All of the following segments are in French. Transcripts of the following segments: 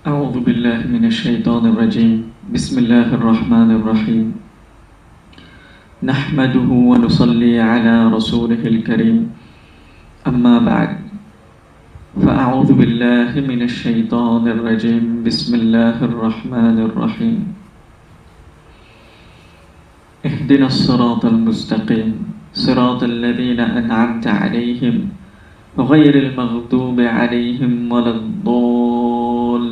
أعوذ بالله من الشيطان الرجيم بسم الله الرحمن الرحيم نحمده ونصلي على رسوله الكريم أما بعد فأعوذ بالله من الشيطان الرجيم بسم الله الرحمن الرحيم اهدنا الصراط المستقيم صراط الذين أنعمت عليهم غير المغضوب عليهم ولا الضالين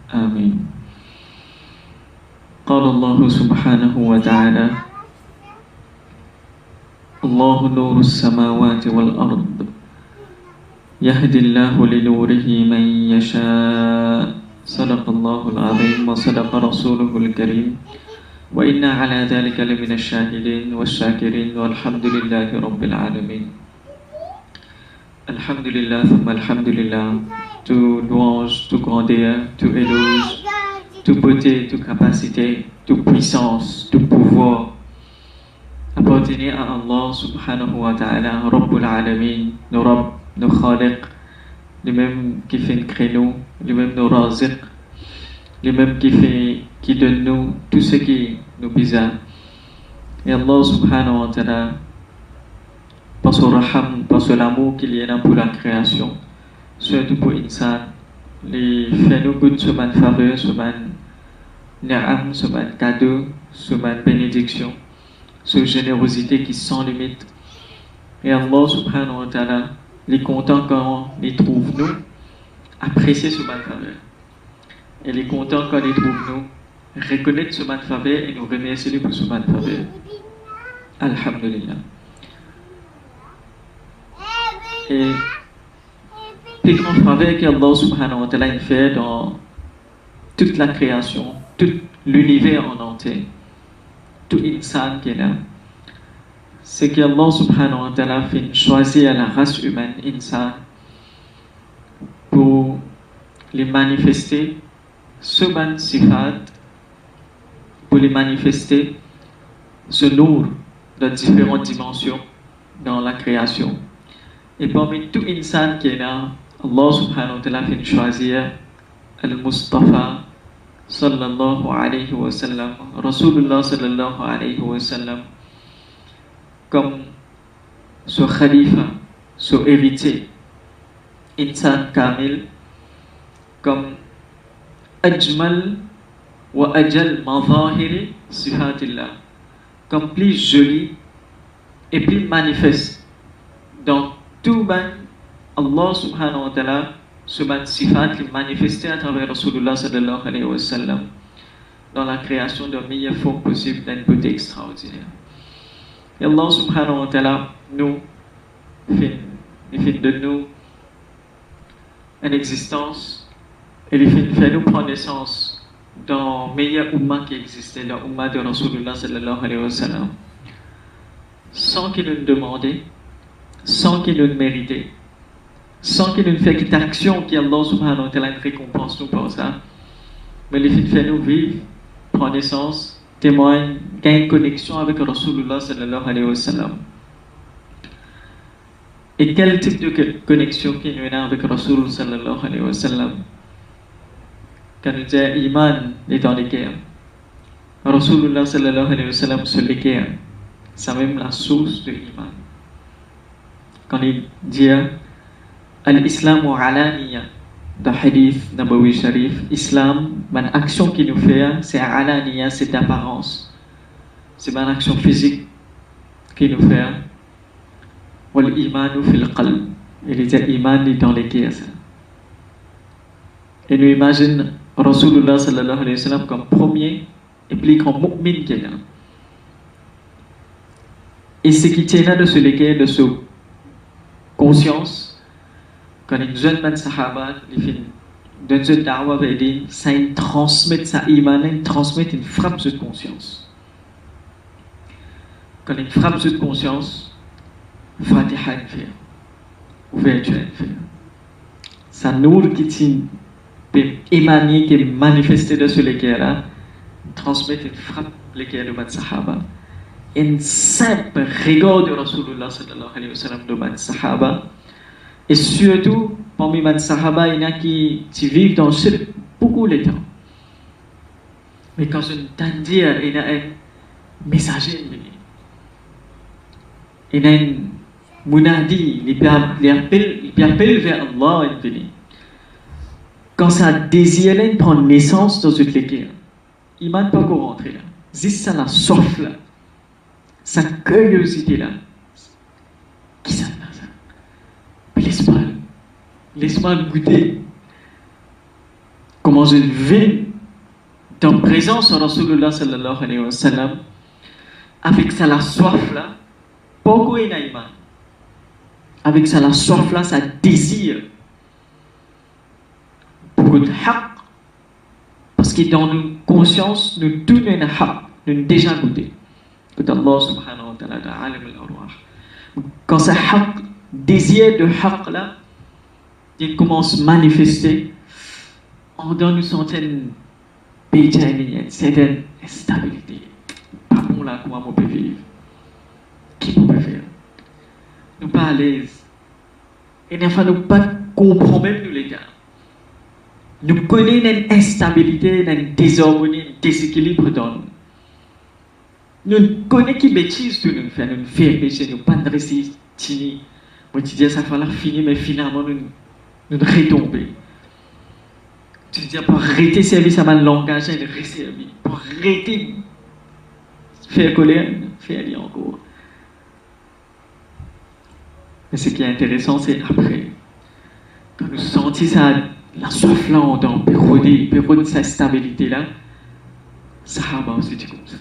آمين. قال الله سبحانه وتعالى الله نور السماوات والأرض يهدي الله لنوره من يشاء صدق الله العظيم وصدق رسوله الكريم وإنا على ذلك لمن الشاهدين والشاكرين والحمد لله رب العالمين. Alhamdulillah, alhamdulillah, tout louange, tout grandeur, tout éloge, toute beauté, toute capacité, toute puissance, tout pouvoir appartenait à Allah subhanahu wa ta'ala, Rabbul Alamin, nos Rabb, nos Khaliq, lui-même qui fait créer-nous, lui-même nos Raziq, lui-même qui donne nous tout ce qui nous bizarre. Et Allah subhanahu wa ta'ala, par son raham, par son amour qu'il y a pour la création, surtout pour l'insan, les fait nous goûter ce ban faveur, ce ban ni'am, ce ban cadeau, ce ban bénédiction, ce générosité qui sans limite. Et Allah subhanahu wa ta'ala, les content quand il trouve nous, apprécier ce ban faveur. Et les content quand il trouve nous, reconnaître ce ban faveur et nous remercier pour ce ban faveur. Alhamdulillah. Et plus grand faveur qu'Allah subhanahu wa ta'ala fait dans toute la création, tout l'univers en entier, tout insan qui est là, c'est qu'Allah subhanahu wa ta'ala fait choisir la race humaine, insan, pour les manifester, ce ban sifat, pour les manifester, ce nour dans différentes dimensions dans la création. Et parmi tout insan qui est là, Allah subhanahu wa ta'ala fait choisir Al-Mustafa sallallahu alayhi wa sallam, Rasulullah sallallahu alayhi wa sallam, comme ce khalifa, ce héritier, insan kamil, comme ajmal wa ajal mazahiri sifatillah, comme plus joli et plus manifeste dans tout ban Allah subhanahu wa ta'ala ce ban sifat qui manifesté à travers Rasulullah sallallahu alayhi wa sallam dans la création de la meilleure forme possible d'une beauté extraordinaire. Et Allah subhanahu wa ta'ala nous fait de nous une existence et il fait nous prendre naissance dans le meilleur umma qui existait, le umma de Rasulullah sallallahu alayhi wa sallam, sans qu'il nous demande, sans qu'il nous mérite, sans qu'il nous fasse cette action qui Allah subhanahu wa ta'ala récompense nous pour ça, mais il fait nous vivre, prendre naissance, témoigne, gagner une connexion avec Rasulullah sallallahu alayhi wa sallam. Et quel type de connexion qui nous a avec Rasulullah sallallahu alayhi wa sallam? Quand nous disons Iman est dans les cœurs, Rasulullah sallallahu alayhi wa sallam sur les cœurs, c'est même la source de l'Iman. Quand il dit Al-Islam wa alaniya, dans le hadith Nabawi Sharif, Islam, une action qui nous fait, c'est alaniya, c'est d'apparence. C'est une action physique qui nous fait. Wal imanu fil qalb. Il dit Iman est dans les cœurs. Et nous imaginons Rasulullah sallallahu alayhi wa sallam comme premier et plus grand mu'min qu'il y a. Et ce qui tient là de ce légué, de ce conscience, quand une jeune man sahaba, il fait d'une jeune da'wa vedin, ça il transmet sa iman, il transmet une frappe de conscience. Quand il frappe de conscience, Fatiha il fait, ouverture il fait. Ça nour qui peut émaner, qui est manifesté de ce légué là, transmet une frappe légué de man sahaba. Une simple regard de Rasulullah sallallahu alayhi wa sallam de man sahaba, et surtout parmi les Sahaba, il y en a qui vivent dans ce beaucoup de temps. Mais quand on entend dire, il y a un messager, il y a un munadi, il appelle vers Allah. Quand ça désire prendre naissance dans cette équipe, il ne m'a pas encore rentré là. Juste ça la soif là, sa curiosité là. Qui ça là ça? Laisse-moi goûter comment je vais dans présence de Rasulullah sallallahu alayhi wa sallam avec ça la soif là, beaucoup est naïma. Avec ça la soif là, ça désire beaucoup de haq, parce que dans nos consciences, nous tous nous haq, nous déjà goûté. Que Allah subhanahu wa ta'ala alim al-arwah. Quand ça haq, désir de haq là, il commence à manifester, on donne une certaine béjaïnienne, une certaine instabilité. Pas bon là, comment on peut vivre? Qui peut faire? Nous pas à l'aise. Et il ne faut pas compromettre nous les gars. Nous connaissons une instabilité, une désharmonie, un déséquilibre dans nous. Nous connaissons qui bêtise que nous faisons, nous faisons péché, nous pas de récit, tini. Moi, tu dis ça va finir, mais finalement, nous retomber. Tu dis pour arrêter service à ma langage et rester à vie. Pour arrêter faire colère, faire aller encore. Mais ce qui est intéressant, c'est après. Quand nous sentons ça, la soif là, dans le période de sa stabilité là, Sahaba aussi dit comme ça.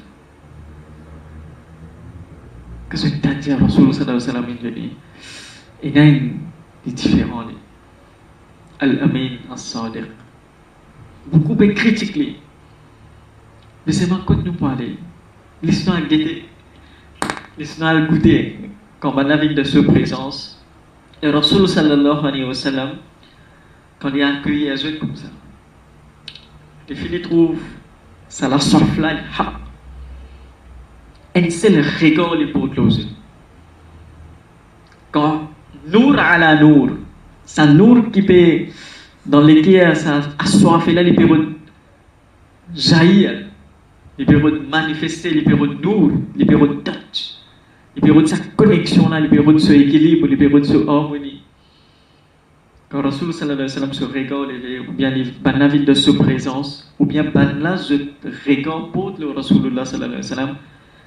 Que ce que dit Rasul sallallahu alayhi wa sallam, il y a des différents. Al-Amin, As-Sadiq. Beaucoup de critiquer. Mais c'est maintenant que nous parlons. L'histoire a guetté. L'histoire a goûté. Quand on a vu de sa présence. Et Rasul sallallahu alayhi wa sallam, quand il a accueilli les autres comme ça, les filles trouvent ça la soif là, et c'est le regard les pour l'autre. Quand Nour ala Nour, ça Nour qui peut dans lesquels ça assoiffé là, les périodes jaillir, les périodes manifester, les périodes Nour, les périodes touch, les périodes de sa connexion là, les périodes de ce équilibre, les périodes de ce harmonie. Quand Rasul sallallahu alayhi wa sallam se regarde, ou bien les banavis de sa présence, ou bien banla je regarde pour le Rasulullah sallallahu alayhi wa sallam,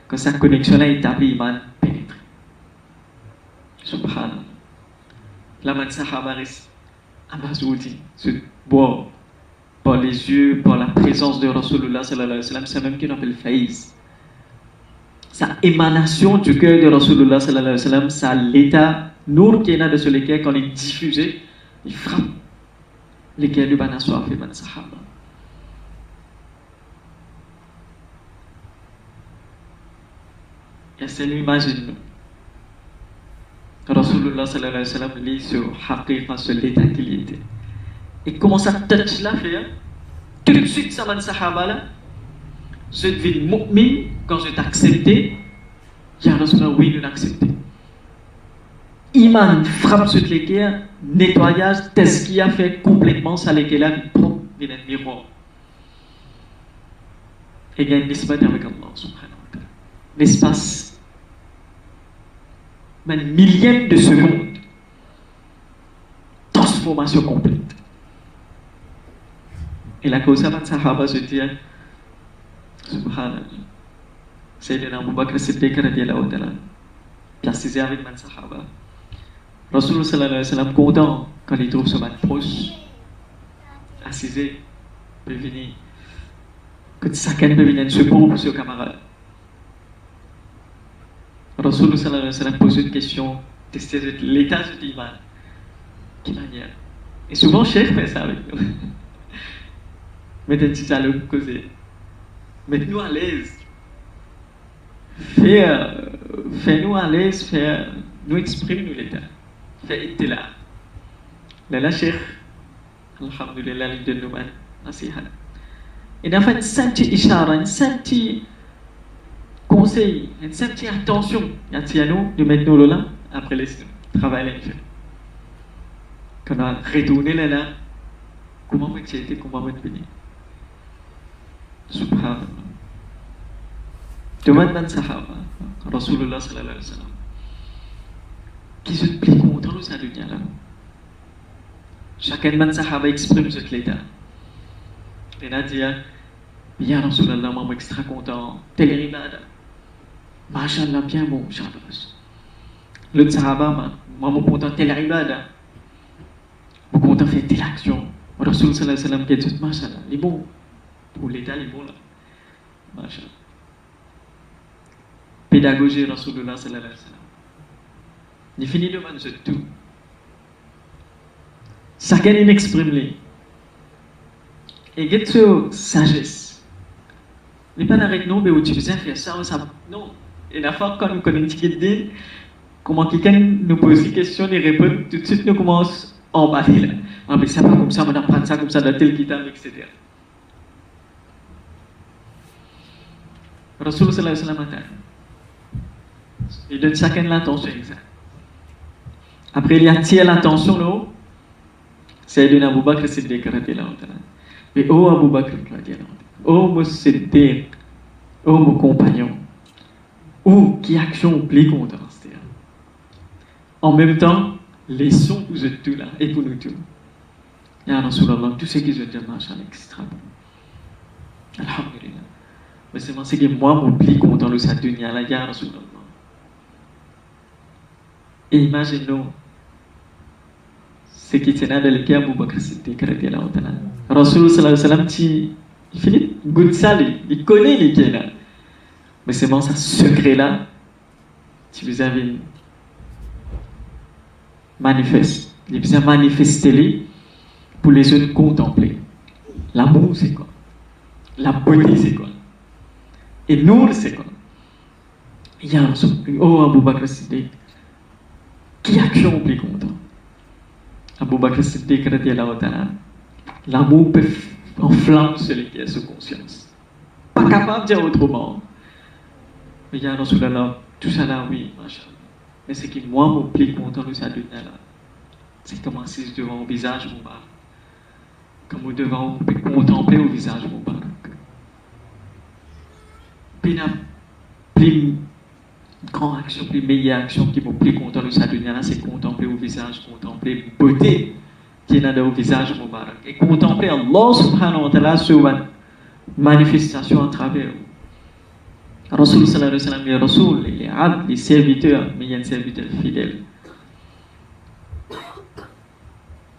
quand sa connexion là est établie, il pénétre. Subhanallah. La man sahaba reste amazoudi, se boit par les yeux, par la présence de Rasulullah sallallahu alayhi wa sallam, c'est même qu'il appelle faïs. Sa émanation du cœur de Rasulullah sallallahu alayhi wa sallam, ça l'état nour qui est là de ce lequel quand il est diffusé, il frappe lesquels du banassoir fait man sahaba. Et c'est l'imagine. Rasulullah sallallahu alayhi wa sallam lit sur haqiqa, sur l'état qu'il était. Et comment ça touche la fait, tout de suite ça man sahaba là, je deviens mu'min quand je t'accepte, ya Rasulullah oui nous l'accepter. Iman frappe sur l'équerre, nettoyage, tezkiya fait complètement ça l'équerre là, propre, il y a un miroir. Et il y a une nisbat avec Allah subhanahu wa ta'ala. L'espace, un millième de seconde, transformation complète. Et la cause de Sahaba se dit, subhanallah, Sayyidina Abu Bakr Siddiq radiyallahu ta'ala, qui a assisté avec man Sahaba. Rasulullah sallallahu alayhi wa sallam, content quand il trouve ce man proche, assisé, peut venir, que chacun peut venir secours pour ses camarades. Rasulullah sallallahu alayhi wa sallam pose une question, tester l'état de l'Iman. Quelle manière? Et souvent, Cheikh fait ça avec nous. Mettez-vous à le causer. Mettez-nous à l'aise. Fais-nous à l'aise, nous exprimer nous l'état. Fais-le là. Là, Cheikh, alhamdulillah, il donne nous nasihat. Et en fait, une simple ishara, une simple conseil, une simple attention, il y a nous de mettre nous là, après les travail là, Quand on a retourné là, comment tu été, comment tu venu? Subhanallah. Demande man sahaba, Rasulullah sallallahu alayhi wa sallam, qui se plie contre nous, ça devient là. Chacun man sahaba exprime ce l'état. Et a dit, ya Rasulallah, moi, extra content, tel ibada. Mashallah, bien bon, Shabbos. Le sahaba, moi, je content, tel ibada. Je content faire telle action. Rasul sallallahu alayhi wa sallam qui dit, Mashallah, il est bon. Pour l'état, il est bon là. Mashallah. Pédagogie Rasulullah sallallahu alayhi wa sallam. Il finit de manger tout. Chacun il exprime les. Et get sur sagesse. Il n'est pas avec nous, mais tu faisais faire ça ou ça. Non. Et la fois quand nous connaissons dit, comment quelqu'un nous pose des questions, il répond, tout de suite nous commençons à emballer là. Ah, mais ça va comme ça, on apprend ça comme ça dans tel kitab, etc. Rasulullah sallallahu alayhi wa sallam. Il donne chacun l'attention exacte. Après, il attire l'attention là. Sayyidina Abu Bakr Siddiq radiyallahu ta'ala. Mais oh Abu Bakr radiyallahu ta'ala. Oh mon Siddiq. Oh mon compagnon. Oh, qui action plie contre nous. En même temps, laissons pour eux tout là et pour nous tout. Ya Rasulallah, tout ce qui se dit, machallah, extra bon. Alhamdulillah. Mais c'est ce que moi, mon plie contre nous, cette dunya là, Ya Rasulallah. Et imaginons ce qui tient dans le cas Abu Bakr Siddiq radiyallahu ta'ala. Rasul sallallahu alayhi wa sallam, il finit goûte salé, il connaît les cas là. Mais c'est bon, ça secret là, tu vous avez manifeste. Il vous a manifesté pour les autres contempler. L'amour c'est quoi? La beauté c'est quoi? Et nous c'est quoi? Il y a un oh Abu Bakr Siddiq. Qui action plus content? Abu Bakr Siddiq radiyallahu ta'ala. L'amour peut enflammer celui qui est sous conscience. Pas capable de dire autrement. Mais il y a Rasulallah, tout ça là, oui, machallah. Mais ce qui moi me plus content de cette dunya là, c'est comment c'est devant le visage Moubarak. Comme nous devons contempler au visage Moubarak. Puis la plus grande action, plus meilleure action qui me plus content de cette dunya là, c'est contempler au visage, contempler la beauté qui est dans le visage Moubarak. Et contempler Allah subhanahu wa ta'ala sur une manifestation à travers vous. Rasul sallallahu alayhi wa sallam, les Rasul, les abd, les serviteurs, mais il y a un serviteur fidèle.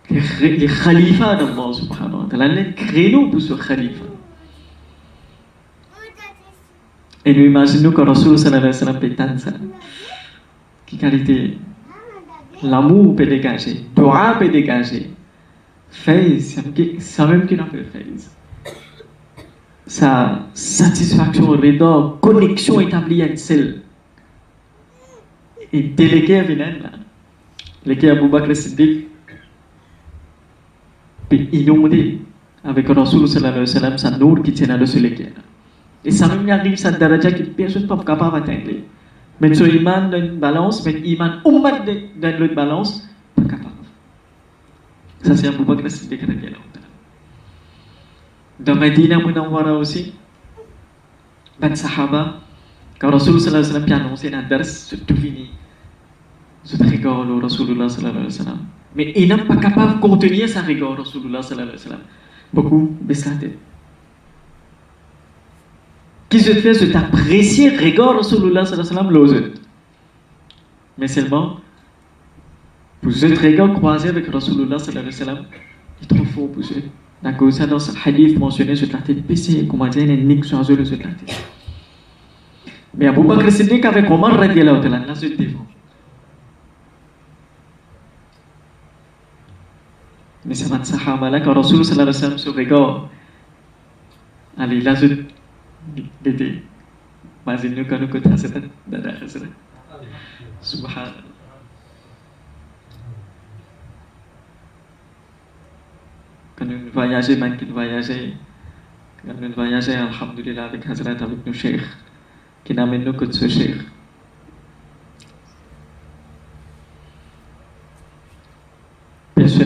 Les khalifas d'Allah subhanahu wa ta'ala, les créneaux pour ce khalifa. Et nous imaginons que Rasul sallallahu alayhi wa sallam peut ça. Qui qualité? L'amour peut dégager, doua peut dégager. Faiz, c'est même qui n'a pas faiz. Sa satisfaction, rida, connexion établie avec celle. Et délégué à Vinan, l'équipe Abu Bakr Siddiq, puis inondé avec Rasul sallallahu alayhi wa sallam, sa nour qui tient à le l'équipe. Et ça même arrive, cette daraja qui personne n'est pas capable d'atteindre. Mais sur iman dans une balance, mais iman ummat dans l'autre balance, pas capable. Ça c'est Abu Bakr Siddiq radiyallahu ta'ala. Dans Medina Munawwara aussi, ben sahaba, quand Rasul sallallahu alayhi wa sallam a annoncé dans le dars, c'est tout fini. C'est rigole au Rasulullah sallallahu alayhi wa sallam. Mais il n'est pas capable de contenir sa rigueur, Rasulullah sallallahu alayhi wa sallam. Beaucoup baissent la tête. Qui se fait, c'est apprécier rigueur, Rasulullah sallallahu alayhi wa sallam, l'autre. Mais seulement, vous êtes rigueur croisé avec Rasulullah sallallahu alayhi wa sallam, il est trop fort pour eux. D'accord, ça dans ce hadith mentionné sur la tête, PC, comment dire, il y a une nique sur la tête. Mais Abu Bakr Siddiq avec Omar radiyallahu ta'ala, là, se défend. Mais c'est un sahaba là, quand Rasul sallallahu alayhi wa sallam se regarde, allez, là, je dédé. Mais il nous connaît que ça, c'est dada, c'est subhanallah. Quand nous voyageons, alhamdulillah, avec Hazrat, avec nos cheikhs, qui n'amènent nous que de ce cheikh.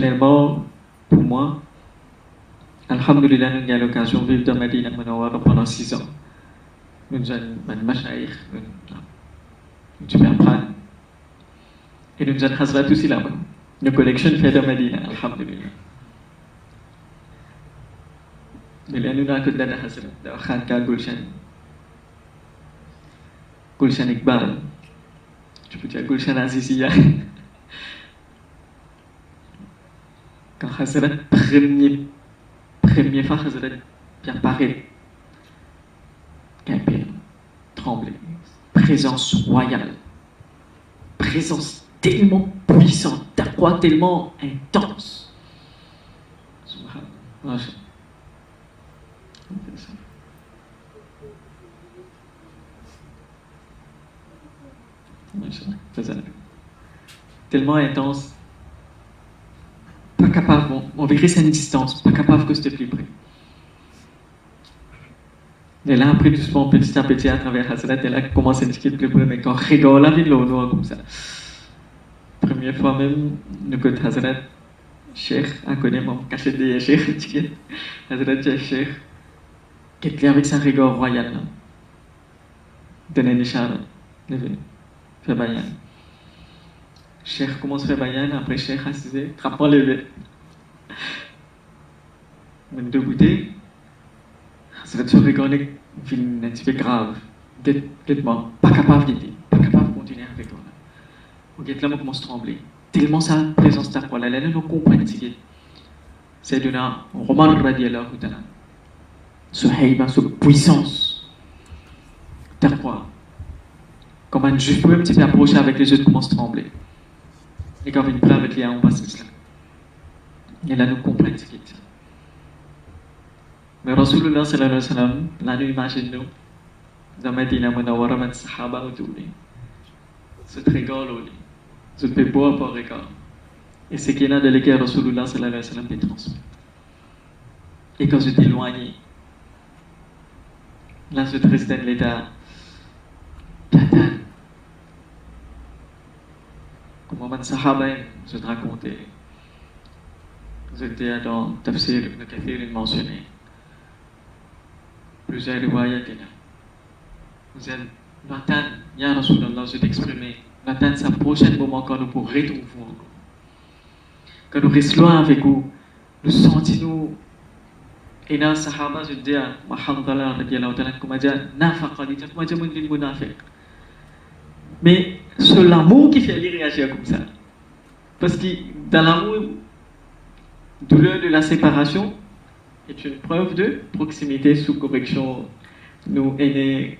personnellement, pour moi, alhamdoulilah, nous avons eu l'occasion de vivre dans Medina Munawwara pendant 6 ans. Nous avons un machaïr, nous avons un et nous avons Hazrat aussi là-bas. Nos collections fait dans Medina, alhamdoulilah. Mais là, nous avons que de la Hazrat, de Khanka Gulshan Iqbal. Je peux dire Gulshan Azizia. Quand Hazrat, première fois, Hazrat, il apparaît, Quimper, tremblé. Présence royale. Présence tellement puissante, taqwa tellement intense. Subhanallah. Tellement intense, pas capable, on verrait sa distance, pas capable que c'était plus près. Et là, après, doucement, petit à petit, à travers Hazrat, elle a commencé à discuter plus près, mais quand on rigole, la vie de l'eau, comme ça. Première fois même, nous côté Hazrat, Cheikh, à connaître mon cachet de Cheikh, Hazrat Cheikh, qui est avec sa rigueur royale, donner des chars, fait bayan. Cheikh commence à faire bayan, après Cheikh assisé, trappant levé. Même deux bouteilles, Hazrat se regarde, film un petit peu grave, complètement, pas capable d'aider, pas capable de continuer avec toi. Ou là, commence à trembler. Tellement sa présence taqwa, là, nous comprenons ce c'est de la Omar radiallahu ta'ala. Ce haïba, ce puissance taqwa. Comme un juif peut un petit peu approcher avec les yeux, commence à trembler. Et quand on prend avec les on passe cela. Et là, nous comprenons ce c'est. Mais Rasulullah sallallahu alayhi wa sallam, là, nous imaginons, dans Medina Munawwara, man sahaba ou tout. C'est très gros, je peux boire par regard. Et ce qu'il y a dans lesquels Rasulullah sallallahu alayhi wa sallam est transmis. Et quand je suis éloigné, là je reste dans l'état Tatan. Comme un sahaba, je te racontais. J'étais dans Tafsir Ibn Kathir, il mentionnait plusieurs riwayat. Vous êtes Nathan, Ya Rasulallah, je t'exprimais. Nathan, c'est un prochain moment quand nous pourrons retrouver encore. Quand nous restons loin avec vous, nous sentons-nous. Et dans le Sahaba, je dis à Mahamdallah, radiallahu ta'ala, comme dit, Nafaqa, dit, comme dit, mon munafiq. Mais c'est l'amour qui fait lui réagir comme ça. Parce que dans l'amour, douleur de la séparation est une preuve de proximité sous correction. Nous aînés,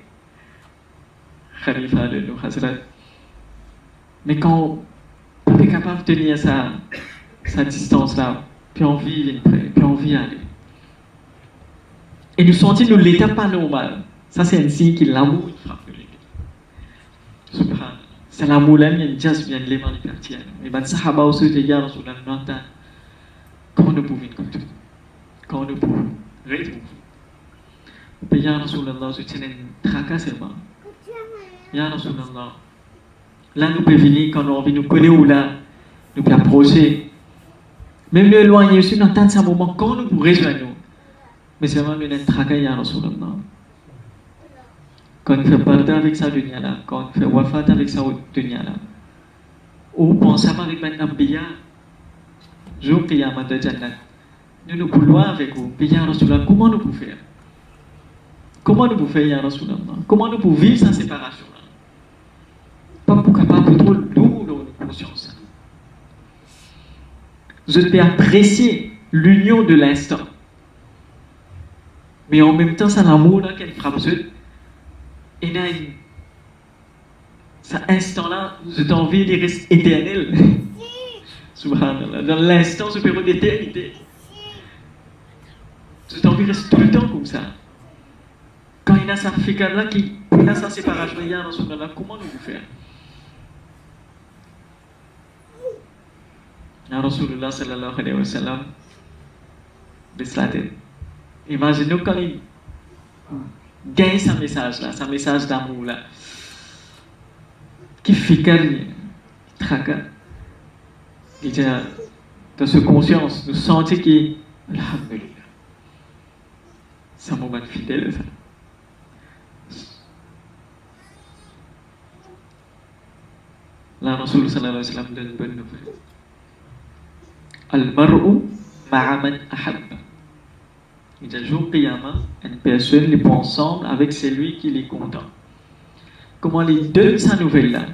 Khalifa de nous, Hazrat. Mais quand on est capable de tenir sa distance-là, puis on vit près, puis on vit aller. Et nous sentons nous l'état pas normal. Ça, c'est un signe que l'amour frappe le Subhanallah. C'est l'amour là, il y a une jazz, il y a une léman qui pertient. Et ben, sahaba aussi, il y a sur la montagne. Comment nous pouvons comme tout? Comment nous pouvons retrouver? Et ya Rasulallah, je tiens un tracas seulement. Ya Rasulallah. Là, nous pouvons venir quand on vient nous connaître ou là, nous pouvons approcher. Même nous éloigner, aussi, nous attendons ce moment quand nous pouvons rejoindre nous. Mais c'est vraiment une tracas, ya Rasulallah. Quand on fait parta avec sa dunya là, quand on fait wafat avec sa dunya là, ou pensons avec un ambiya, jour qiyamah de Jannat, nous nous pouvons avec vous. Puis ya Rasulallah, comment nous pouvons faire? Comment nous pouvons faire, ya Rasulallah? Comment nous pouvons vivre sans séparation là? Pas pour capable trop lourd dans nos consciences. Je peux apprécier l'union de l'instant. Mais en même temps, c'est l'amour là qu'elle frappe. Et là, cet instant-là, j'ai envie de rester éternel. Subhanallah. Dans l'instant supérieur d'éternité. J'ai envie de rester tout le temps comme ça. Quand il y a sa fikar-là, il a sa séparation, il y a Rasulallah, comment nous faire? Ya Rasulullah sallallahu alayhi wa sallam, imaginez-nous quand il gagne ce message-là, ce message d'amour-là, qui fait qu'il traque, il dit dans cette conscience, nous sentons que, alhamdulillah, c'est un moment fidèle, ça. La Rasul sallallahu alayhi wa sallam donne une bonne nouvelle. Al-mar'u ma'a man ahabba. Il dit, jour qiyamah, une personne les prend ensemble avec celui qui les content. Comment les deux sa nouvelle là,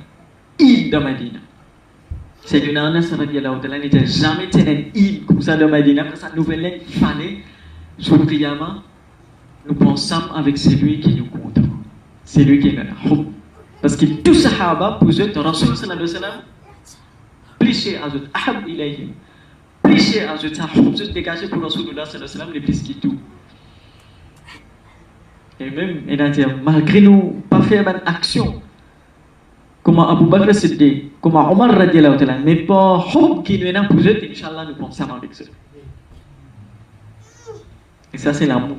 il dans Madina. C'est une Anas radiyallahu ta'ala n'était jamais tenu il comme ça dans Madina, parce que sa nouvelle là, il fallait, jour qiyamah, nous pensons avec celui qui nous content. Celui qui est là. Parce que tous les sahaba, pour eux, le Rasul sallallahu alayhi wa sallam, plus cher à eux, ahab ilayhim. Plus cher à eux, ça a dégagé pour Rasulullah sallallahu alayhi wa sallam, les plus qui tout. Et même, il a dit, malgré nous, pas faire une action, comme Abu Bakr Siddiq, comme Omar radiyallahu ta'ala, mais pas hub qui nous est là pour eux, Inch'Allah, nous pensons avec eux. Et ça, c'est l'amour.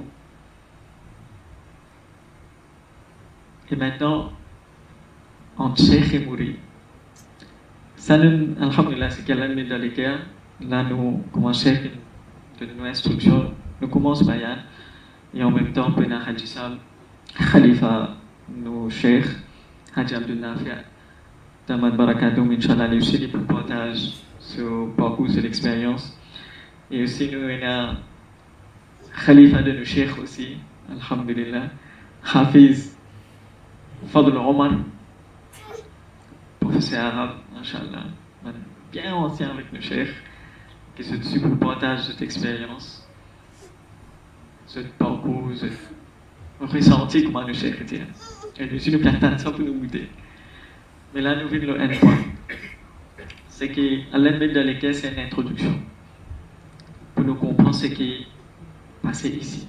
Et maintenant, entre Cheikh et Mouri. Ça nous, alhamdulillah, c'est qu'Allah nous met dans les cœurs. Là, nous commençons de nos instructions, nous commençons Bayan. Et en même temps, on a Haji Sal, Khalifa, nos Cheikh, Haji Abdul Nafi, Damad Barakadoum, Inch'Allah, lui aussi, pour partage sur le parcours, sur l'expérience. Et aussi, nous avons Khalifa de nos Cheikh aussi, alhamdulillah, Hafiz, Fadl Omar. Professeur arabe, Inch'Allah, bien ancien avec nos chefs, qui se dessus pour partager cette expérience, ce parcours, ce ressenti comment nos chefs étaient. Et nous sommes nous ça pour nous goûter. Mais là, nous venons le point. C'est que Allah met dans lesquels c'est une introduction. Pour nous comprendre ce qui est passé ici.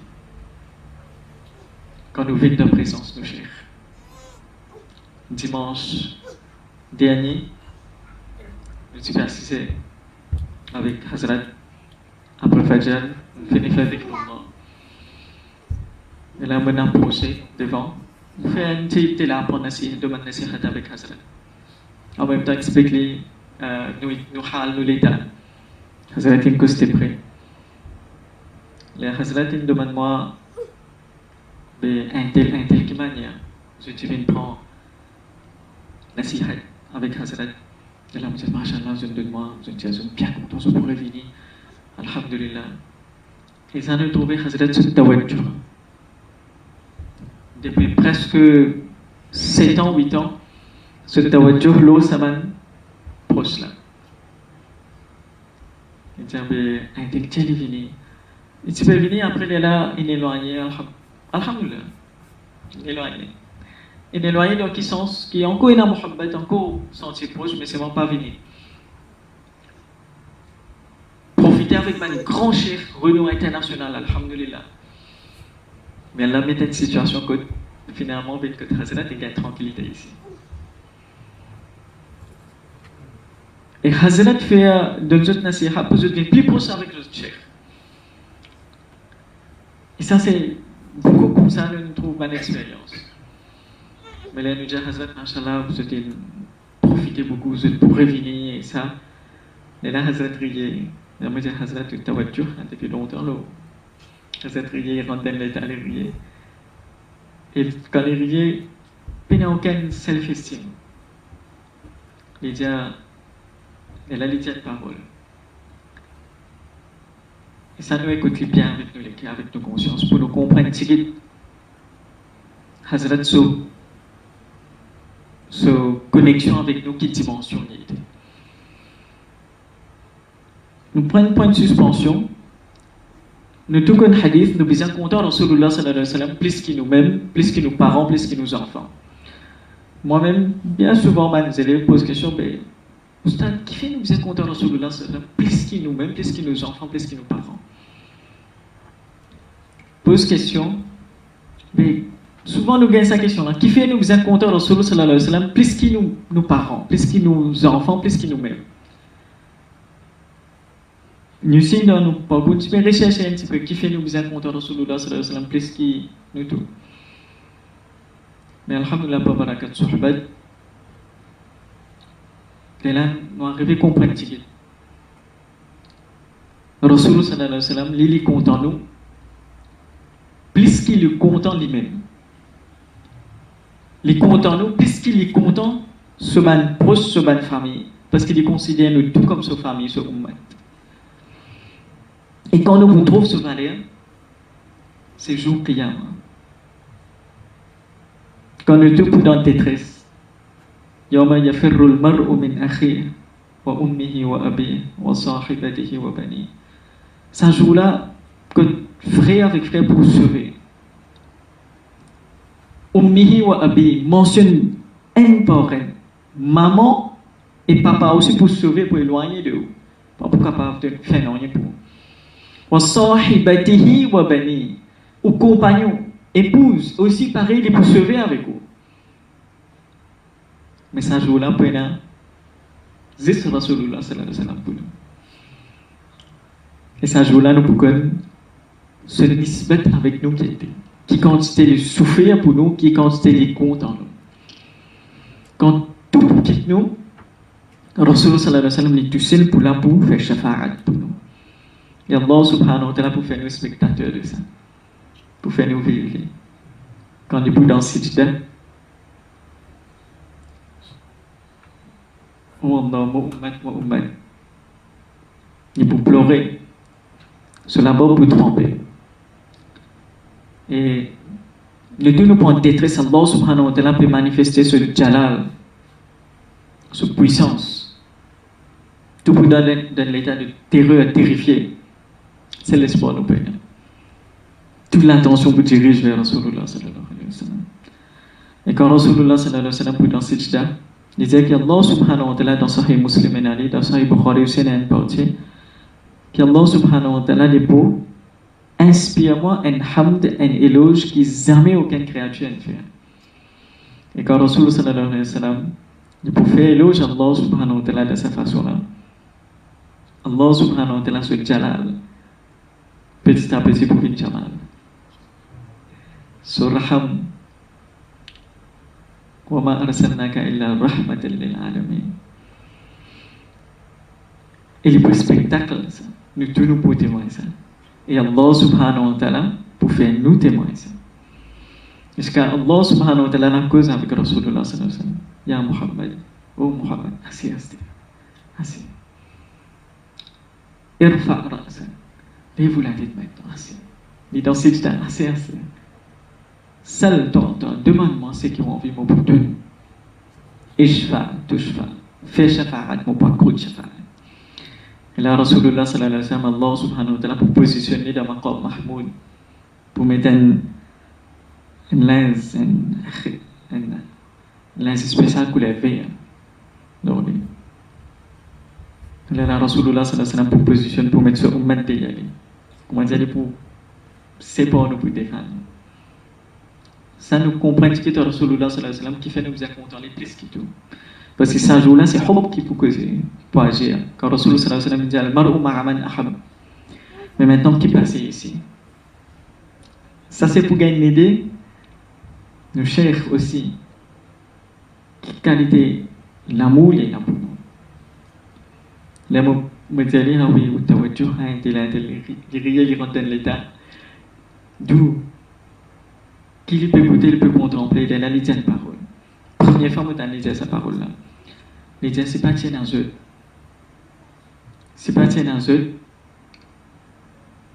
Quand nous venons de présence, nos chefs. Dimanche dernier, je suis assisté avec Hazrat après Fajr, on finit faire des mouvements. Et là, on a approché devant. On fait un petit là pour demander nasihat avec Hazrat. En même temps, expliquer nous hal, nous l'état. Hazrat est costé prêt. Les Hazrat demande moi un tel qui manière. Je viens prendre nasihat avec Hazrat. Et là, je dis, Masha'Allah, je me moi, je suis bien content, je pourrais venir. Alhamdulillah. Et ça nous trouvé Hazrat sur Tawajjuh. Depuis presque 7 ans, 8 ans, ce Tawajjuh, l'eau, ça m'a proche là. Il dit, intellectuel est venu. Il peut venir après, il est là, il est éloigné. Alhamdulillah. Il est éloigné. Il est éloigné dans quel sens? Qui est encore une muhabbat, encore senti proche, mais c'est vraiment pas venu. Profiter avec ma grand chef, renom international, alhamdulillah. Mais Allah met une situation que finalement, avec que Hazrat et gagne tranquillité ici. Et Hazrat fait de notre nasiha pour devenir plus proche avec notre chef. Et ça, c'est beaucoup comme ça, nous trouvons une expérience. Mais là, nous disons, Hazrat, Masha'Allah, vous avez profité beaucoup, vous êtes pour revenir et ça. Et là, Hazrat riait. Et moi, je dis, Hazrat, tu t'as voiture depuis longtemps, là. Hazrat riait, il rentre dans l'état, il riait. Et quand il riait, il n'y a aucun self-esteem. Il dit, et là, il dit une parole. Et ça nous écoute bien avec nous, avec nos consciences, pour nous comprendre, c'est Hazrat connexion avec nous, qui dimension il était. Nous prenons un point de suspension. Nous tout un hadith, nous disons content Rasulullah sallallahu alayhi wa sallam, plus que nous-mêmes, plus que nos parents, plus que nos enfants. Moi-même, bien souvent, mes élèves posent la question, mais Oustad, qui fait nous disons content Rasulullah sallallahu alayhi wa sallam, plus que nous-mêmes, plus que nos enfants, plus que nos parents? Pose question, mais souvent nous gagnons cette question là. Qui fait nous bien content Rasulullah sallallahu alayhi wa sallam, plus que nos parents, plus que nos enfants, plus que nous-mêmes? Nous aussi, dans nos parcours, tu peux rechercher un petit peu qui fait nous bien content Rasulullah sallallahu alayhi wa sallam, plus que nous tous. Mais alhamdulillah, par barakat suhbat, et là, nous arrivons à comprendre. Rasulullah sallallahu alayhi wa sallam, il est content nous, plus qu'il est content lui-même. Il est content nous, plus qu'il est content ce man proche, ce man famille, parce qu'il considère nous tout comme sa famille, sa ummat. Et quand nous vous trouvons ce valeur, c'est jour qiyam. Quand nous sommes dans détresse, yawma yafirru al-mar'u min akhihi wa ummihi wa abihi wa sahibatihi wa bani. C'est un jour-là que frère avec frère pour sauver. Ummihi wa abihi mentionne un par un. Maman et papa aussi pour sauver, pour éloigner de vous. Pas pour capable de faire rien pour vous. Wa sahibatihi wa bani. Ou compagnon, épouse, aussi pareil, il est pour sauver avec vous. Mais ce jour-là, pour nous, c'est Rasulullah sallallahu alayhi wa sallam pour nous. Et ce jour-là, nous pouvons se nisbat avec nous qui quantité de souffrir pour nous, qui quantité de compte en nous. Quand tout quitte nous, Rasulullah sallallahu alayhi wa sallam est tout seul pour là pour faire shafa'at pour nous. Et Allah subhanahu wa ta'ala pour faire nous spectateurs de ça. Pour faire nous vivre. Quand nous sommes dans ce sujda, il faut pleurer. Cela va pour tromper. Et le deux nous points de détresse, Allah subhanahu wa ta'ala peut manifester ce jalal, ce puissance. Tout pour dans l'état de terreur, terrifié. C'est l'espoir nous paye. Toute l'attention vous dirige vers Rasulullah sallallahu alayhi wa sallam. Et quand Rasulullah sallallahu alayhi wa sallam peut dans cette sajda, il disait qu'Allah subhanahu wa ta'ala dans Sahih Muslim et Ali, dans Sahih Bukhari aussi, il y a une partie, qu'Allah subhanahu wa ta'ala est beau, inspire-moi un hamd, un éloge qui jamais aucune créature ne fait. Et quand Rasulullah sallallahu alayhi wa sallam, il peut faire éloge à Allah subhanahu wa ta'ala de cette façon-là. Allah subhanahu wa ta'ala sur le jalal, petit à petit pour venir jamal. Suraham wa ma arsalnaka illa rahmatan lil alamin. Et le spectacle, ça, nous tous nous pouvons témoigner ça. Et Allah subhanahu wa ta'ala pour faire nous témoigner ça. Parce qu'Allah subhanahu wa ta'ala n'a cause avec Rasulullah sallallahu alayhi wa sallam. Ya Muhammad, oh Muhammad, assis, assis. Irfa ra'sa. Lève-vous la tête maintenant, assis. Et dans cette état, assis. Seul demande-moi ce qui ont envie pour donner. Ishfa, touchfa, fais shafa'at, mon pas court shafa'at. Et là, Rasulullah sallallahu alayhi wa sallam, Allah subhanahu wa ta'ala, pour positionner dans maqam mahmoud, pour mettre un lens spécial couleur vert. Donc, là, Rasulullah sallallahu alayhi wa sallam, pour positionner, pour mettre ce ummat de yali. Comment dire, pour séparer nous pour défendre. Ça nous comprend ce que Rasulullah sallallahu alayhi wa sallam qui fait nous contenter plus que tout. Parce que ce jour-là, c'est Hub qui peut agir. Quand Rasulullah sallallahu alayhi wa sallam dit Al-mar'u ma'a man ahab. Mais maintenant, qui passe ici? Ça, c'est pour gagner l'idée. Nous cherchons aussi qualité, l'amour et l'amour. L'amour, me dit, ah oui, ou tawajjuh, il rentre dans l'état. D'où qu'il peut écouter, il peut contempler, il a dit une parole. Première fois, il a dit sa parole-là. Il dit, c'est pas tiens dans eux. C'est pas tiens dans eux.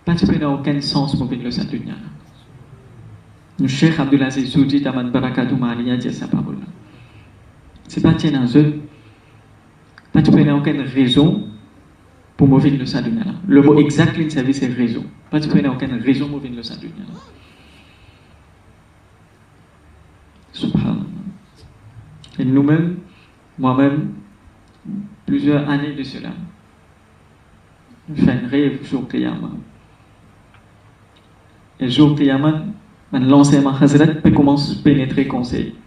Pas tu peux dans aucun sens pour venir le Saint-Dunia. Le Cheikh Abdulaziz Soudi Taman Barakatou Mali a dit sa parole-là. C'est pas tiens dans eux. Pas tu peux dans aucune raison pour mouvoir le Saint-Dunia. Le mot exact, il s'agit c'est raison. Pas tu peux dans aucune raison pour mouvoir le Saint-Dunia. Subhanallah. Et nous-mêmes, moi-même, plusieurs années de cela, je fais un rêve jour Qiyamah. Et jour Qiyamah, l'enseignement Hazrat peut commencer à pénétrer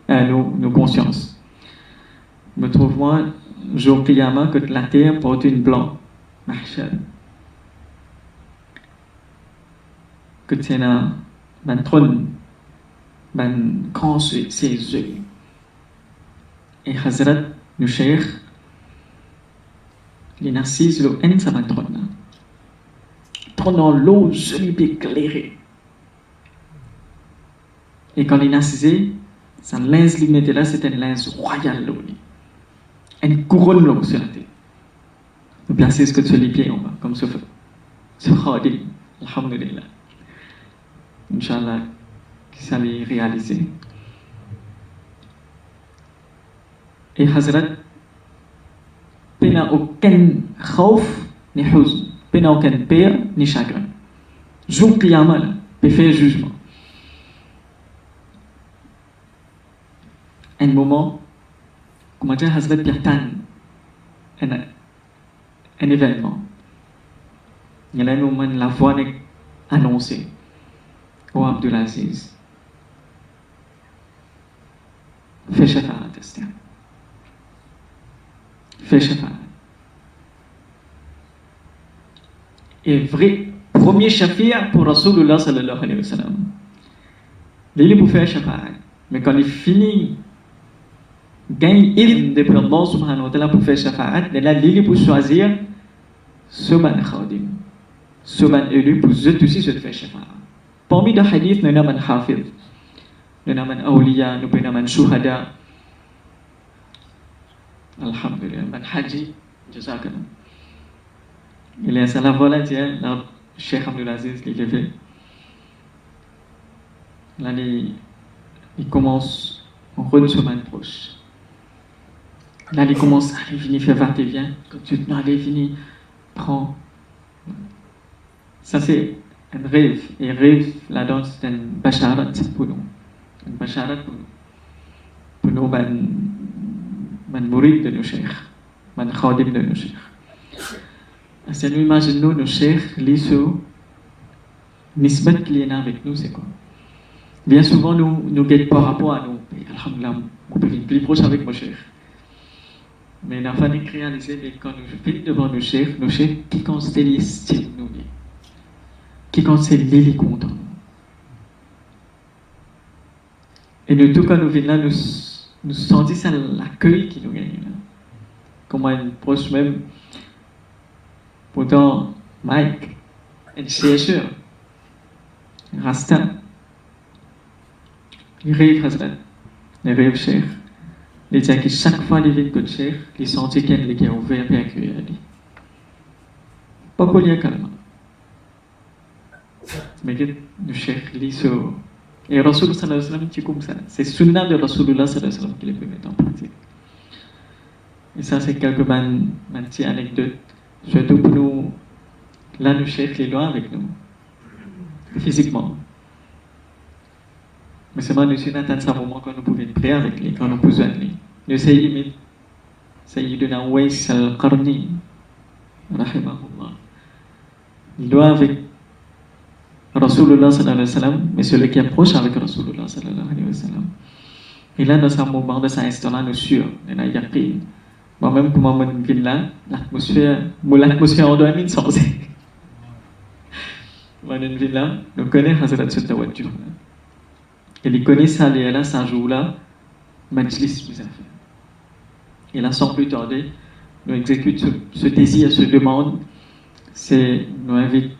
nos consciences. Je me trouve moi, jour Qiyamah, que la terre porte une blanc, mahshar. Que c'est un trône. Quand ses yeux et Hazrat le Cheikh les narcises le en sa matrona pendant l'eau, je lui éclairé. Et quand il a assisé, sa linge lui mettait là, c'était une linge royale. Une couronne là sur la tête. Nous placer ce que tu les pieds en bas, comme ce feu. C'est Khadim, alhamdulillah. Inch'Allah, qui s'allait réaliser. Et Hazrat, il n'a aucun khauf ni huzn, il n'a aucun peur ni chagrin. Jour Qiyamah, il fait jugement. Un moment, comment dire, Hazrat Pirtan, un événement. Il y a un moment, la voix est annoncée au Abdulaziz. Fais shafa'at, Esther. Fais shafa'at. Et vrai, premier shafia pour Rasulullah sallallahu alayhi wa sallam. Il est pour faire shafa'at. Mais quand il finit, gagne ilm de Allah subhanahu wa ta'ala pour faire shafa'at, il est pour choisir ce man khadim. Ce man élu pour eux aussi se faire shafa'at. Parmi les hadiths, nous avons un hafiz, nous avons un awliya, nous avons un shuhada. Alhamdulillah, un haji, jazakallah. Il est à la volonté, le Cheikh Abdulaziz, il est fait. Là, il commence, on retourne sur ma proche. Là, il commence, allez, viens, fais va-et-vient. Quand tu te allez, viens, prends. Ça, c'est un rêve. Et rêve, là-dedans, c'est un basharat pour nous. Un basharat pour nous, man mourid de nos chers, man khadim de nos chers. C'est nous, imaginons nos chers, l'issue, nisbat qu'il y en a avec nous, c'est quoi? Bien souvent, nous guettons par rapport à nous. Alhamdulillah, on peut être plus proche avec nos chers. Mais il a fallu réaliser que quand nous venons devant nos chers, qui considèrent l'estime nous, qui considèrent les contents. Et nous, tout quand nous venons là, nous sentons ça l'accueil qui nous gagne. Comme un proche même, pourtant, Mike, un chercheur, Rasta, il rêve Rasta, il rêve cher. Il dit que chaque fois qu'il vient de cher, il sentit qu'il est ouvert et accueilli. Pas pour lui calme. Mais que le cher, il se. Et Rasulullah sallallahu alayhi wa sallam, c'est comme ça. C'est sunnah de Rasulullah sallallahu alayhi wa sallam qui le peut mettre en pratique. Et ça, c'est quelques petites anecdotes. Surtout pour nous, là, le cher est loin avec nous, physiquement. Mais c'est moi, nous sommes attendus à un moment quand nous pouvons prier avec lui, quand nous pouvons lui. Nous sommes Sayyiduna Uwais al-Qarni, rahimahullah. Il doit avec Rasulullah sallallahu alayhi wa sallam, mais celui qui approche avec Rasulullah sallallahu alayhi wa sallam. Et là, dans un moment de cet instant-là, nous sommes, nous avons yaqin. Moi-même, pour moi, je vis là, l'atmosphère en doit sans moi, je vis là, nous connaissons Hazrat Tawajjuh. Et il connaît ça, et là, ça joue là, Majlis Muzafir. Et là, sans plus tarder, nous exécutons ce désir, ce demande, c'est nous invite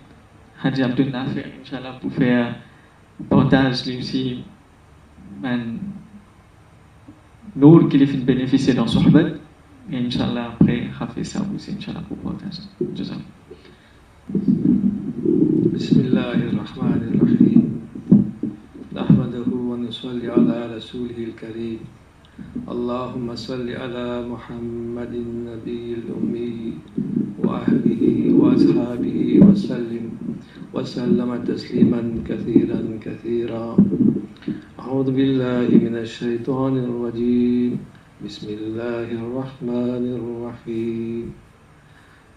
Haji Abdul Nafi, Inch'Allah, pour faire partage, lui aussi, nous qui les fait bénéficier dans Sohbat. Et Inch'Allah, après, Hafiz ça aussi, Inch'Allah, pour partager. Jazakallah. Bismillahirrahmanirrahim. Nahmaduhu wa nusalli ala rasulihil kareem. Allahumma salli ala Muhammadin nabiyil ummi wa ahlihi wa ashabihi wa sallim wa sallama tasliman kathiran kathira. A'udhu billahi minash shaitanir rajim. Bismillahirrahmanirrahim.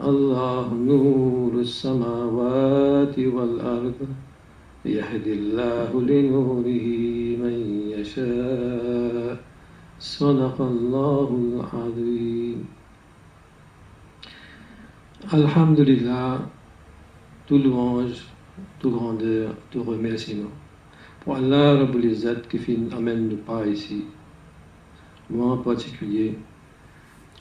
Allah nurus samawati wal ard. Yahdillahu linurihi man yasha. Sadaqallahul azim. Alhamdulillah, tout louange, tout grandeur, tout remerciement pour Allah Rabbul Izzat qui amène nous pas ici. Moi en particulier,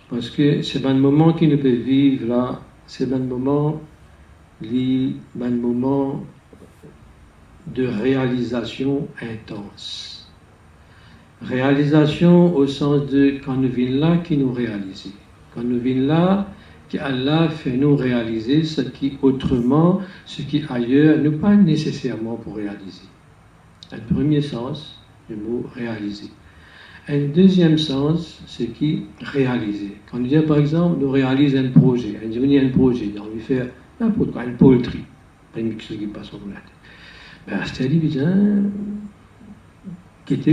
parce que c'est un moment qui nous peut vivre là, c'est un moment un moment de réalisation intense. Réalisation au sens de quand nous venons là, qui nous réalise. Quand nous venons là, qu'Allah fait nous réaliser ce qui autrement, ce qui ailleurs, ne pas nécessairement pour réaliser. Un premier sens du mot réaliser. Un deuxième sens, c'est qui réaliser. Quand on dit par exemple, nous réalisons un projet, on dit un projet, on veut faire n'importe quoi, une poultrie, pas une mixture qui passe sur la tête. Ben, c'est-à-dire,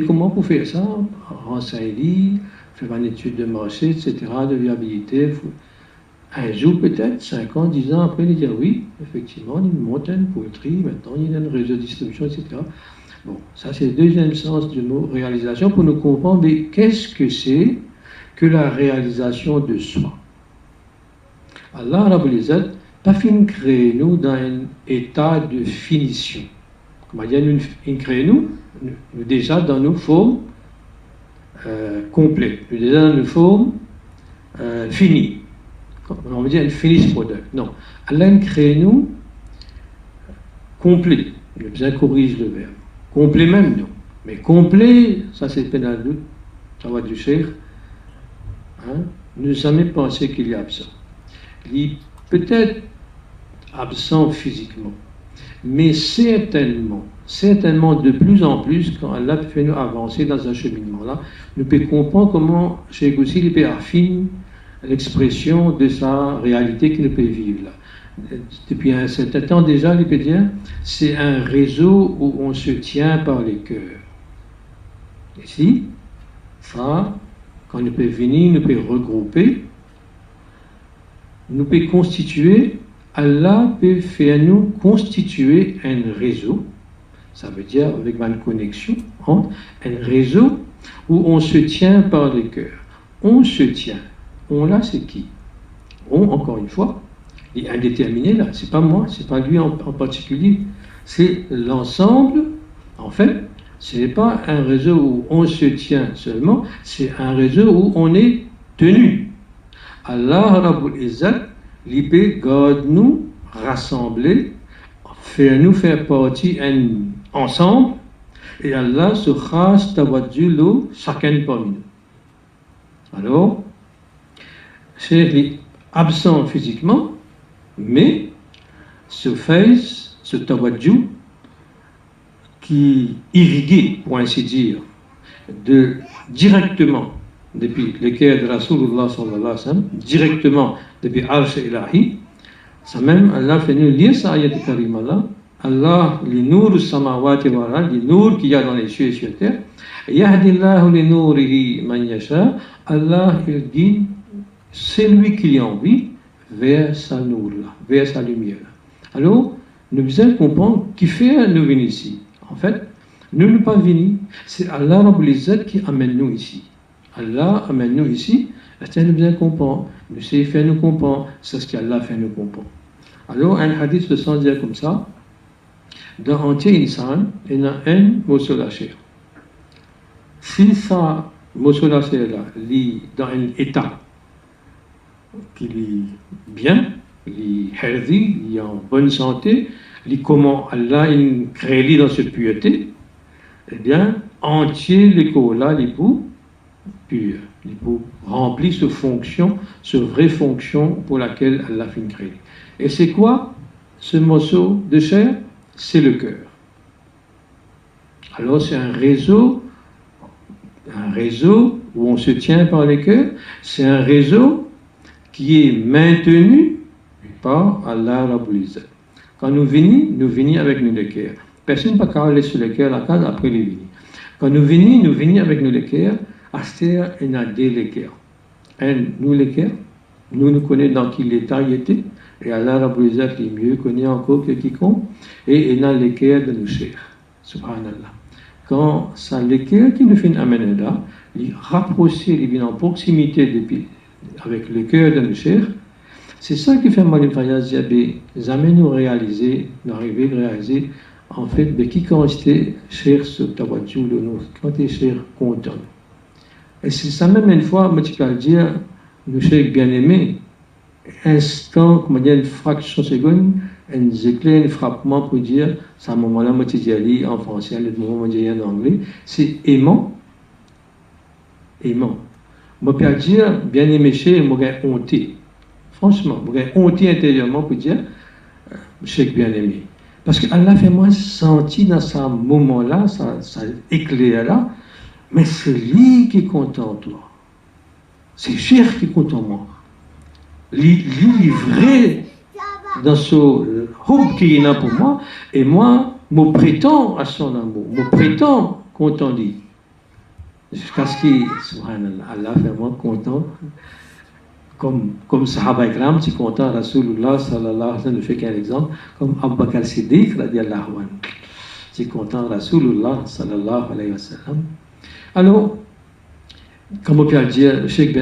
comment pour faire ça, renseigner, faire une étude de marché, etc., de viabilité. Un jour peut-être, 5 ans, 10 ans après, il dit oui, effectivement, il monte une poultrie, maintenant il y a un réseau de distribution, etc. Bon, ça c'est le deuxième sens du mot réalisation pour nous comprendre qu'est-ce que c'est que la réalisation de soi. Allah Rabbul Izzat pas fin créer nous dans un état de finition. Comment dire, il crée nous déjà dans nos formes complètes, nous déjà dans nos formes finies. On va dire un finished product. Non, Allah crée nous complet. Il a bien corrige le verbe. Complet même, non. Mais complet, ça c'est pénal doute, ça va du cher. Hein? Ne jamais penser qu'il est absent. Il est peut-être absent physiquement, mais certainement de plus en plus, quand Allah fait nous avancer dans un cheminement-là, nous pouvons comprendre comment Cheikh Goussi peut affiner l'expression de sa réalité qu'il peut vivre là. Depuis un certain temps déjà, il peut dire, c'est un réseau où on se tient par les cœurs. Ici, ça, quand nous peut venir, nous peut regrouper, nous peut constituer, Allah peut faire nous constituer un réseau, ça veut dire avec une connexion entre un réseau où on se tient par les cœurs. On se tient. On là, c'est qui? On, encore une fois, est indéterminé là, c'est pas moi, c'est pas lui en particulier, c'est l'ensemble. En fait, ce n'est pas un réseau où on se tient seulement, c'est un réseau où on est tenu. Allah Rabbul Izzat, l'IP garde nous rassembler, nous faire partie ensemble, et Allah se khas tawadjulu chacun parmi nous. Alors, c'est absent physiquement, mais ce face, ce tawadju, qui irrigué, pour ainsi dire, directement depuis le cœur de Rasulullah sallallahu alayhi wa sallam, directement depuis Arsh Ilahi, ça même, Allah fait nous lire ça ayat karima là, Allah, les nours samawati wa al, les nours qu'il y a dans les cieux et sur la terre, yahdillahu li nourihi man yasha, Allah il guide celui qui a envie vers sa nour là, vers sa lumière. Alors, nous devons comprendre qui fait nous venir ici. En fait, nous ne sommes pas venus, c'est Allah Rabbul Izzat qui amène nous ici. Allah amène nous ici, c'est nous devons comprendre, nous sait faire nous comprendre, c'est ce qu'Allah fait nous comprendre. Alors, un hadith se sent dire comme ça, dans entier insan, il y a un mosolachir. Si ça, mosolachir là, lit dans un état qui est bien, il est healthy, il est en bonne santé, comment Allah crée dans cette pureté, eh bien, entier l'écho là, il est pour pur, il est pour remplir cette fonction, cette vraie fonction pour laquelle Allah fait créer. Et c'est quoi ce morceau de chair? C'est le cœur. Alors c'est un réseau où on se tient par les cœurs, c'est un réseau qui est maintenu par Allah Rabbul Izzat. Quand nous venons avec nous le cœur. Personne ne peut pas aller sur le cœur la case après les venir. Quand nous venons avec nous le cœur, Aster et Nadé le cœur. Nous le cœur, nous connaissons dans quel état il était, et Allah Rabbul Izzat est mieux connu encore que quiconque, et il a le cœur de nos chers. Subhanallah. Quand ça le cœur qui nous fait amener là, il rapprocher, il vient en proximité depuis, avec le cœur de nos chers. C'est ça qui fait Malim Fayaz Diabé, jamais nous réaliser, nous arriver à réaliser, en fait, de qui quand était cher ce tawadjou de nous, quand est cher content. Et c'est ça même une fois, moi, tu peux dire, nous chers bien-aimés, instant, comment dire, une fraction seconde, un frappement pour dire, ça moment-là, moi, je dis en français, le moment, je dis en anglais, c'est aimant. Aimant. Moi, je peux dire, bien aimé, moi, j'ai honté. Franchement, j'ai honté intérieurement pour dire, je suis bien aimé. Parce que Allah fait moi sentir dans ce moment-là, ça éclair-là, mais c'est lui qui est content en toi. C'est cher qui est content en moi. Lui est vrai dans ce homme qui est là pour moi, et moi, je prétends à son amour, je prétends content de lui. Jusqu'à ce qu'il, subhanallah, Allah fait moi content, comme Sahaba Ikram, c'est content, Rasulullah sallallahu alayhi wa sallam, ne fait qu'un exemple, comme Abu Bakr Siddiq, radiallahu anhu, c'est content, Rasulullah sallallahu alayhi wa sallam. Alors, comme on peut dire, Cheikh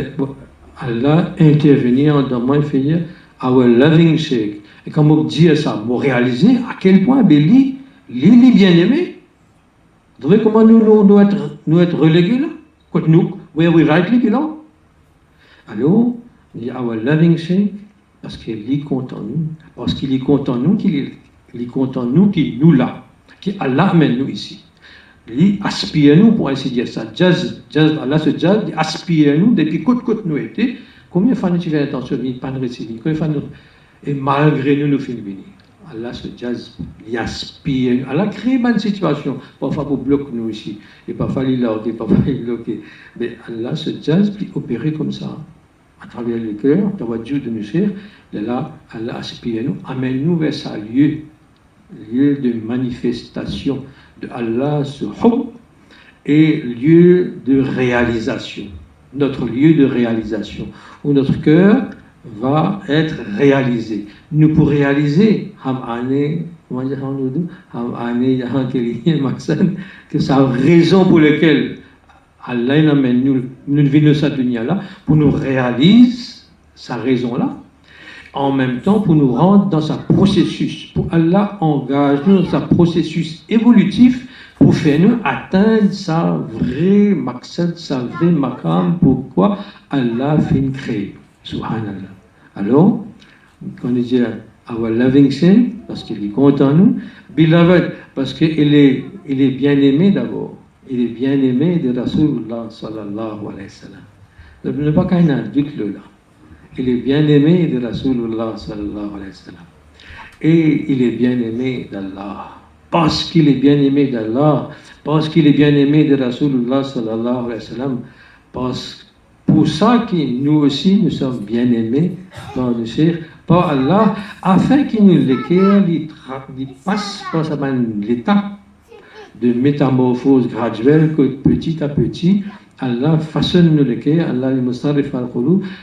Allah intervenir dans moi, fait dire, our loving Sheikh. Et comme on dit ça, on réaliser à quel point Béli, l'île est bien aimé. Vous voyez comment nous être relégués là? Nous, where we rightly belong. Alors, il dit our loving Sheikh, parce qu'il est content nous, parce qu'il est content nous, qu'il est content nous, qui nous là, qui Allah amène nous ici. Il aspire nous, pour ainsi dire ça. Jazz, Allah se jazz, il aspire nous, depuis côte nous était. Combien de fois nous tivons attention, il pas de récit, combien de fois nous, et malgré nous finissons venir. Allah se jazz, il aspire. Allah crée une situation, parfois pour bloquer nous ici, et parfois il loque, parfois il bloque. Mais Allah se jazz, puis opérer comme ça, à travers le cœur, dans votre Dieu de nous cher, là, Allah aspire nous, amène-nous vers sa lieu de manifestation de Allah, ce hub, et lieu de réalisation. Notre lieu de réalisation, où notre cœur va être réalisé. Nous pour réaliser, que c'est la raison pour laquelle Allah nous amène nous vivons cette dunya-là, pour nous réaliser sa raison-là, en même temps pour nous rendre dans sa processus, pour Allah engage nous dans sa processus évolutif, pour faire nous atteindre sa vraie maqsad, sa vraie maqam, pourquoi Allah fait une créer. Subhanallah. Alors, quand on dit our loving sin, parce qu'il est content nous, beloved, parce qu'il est bien aimé d'abord. Il est bien aimé de Rasulullah sallallahu alayhi wa sallam. Il n'est pas qu'un adulte là. Il est bien aimé de Rasulullah sallallahu alayhi wa sallam. Et il est bien aimé d'Allah. Parce qu'il est bien aimé d'Allah, parce qu'il est bien aimé de Rasulullah sallallahu alayhi wa sallam, pour ça que nous aussi nous sommes bien aimés par le Cheikh, par Allah, afin qu'il nous l'éclaire, il passe par l'étape de métamorphose graduelle que petit à petit, Allah façonne nous le cœur, Allah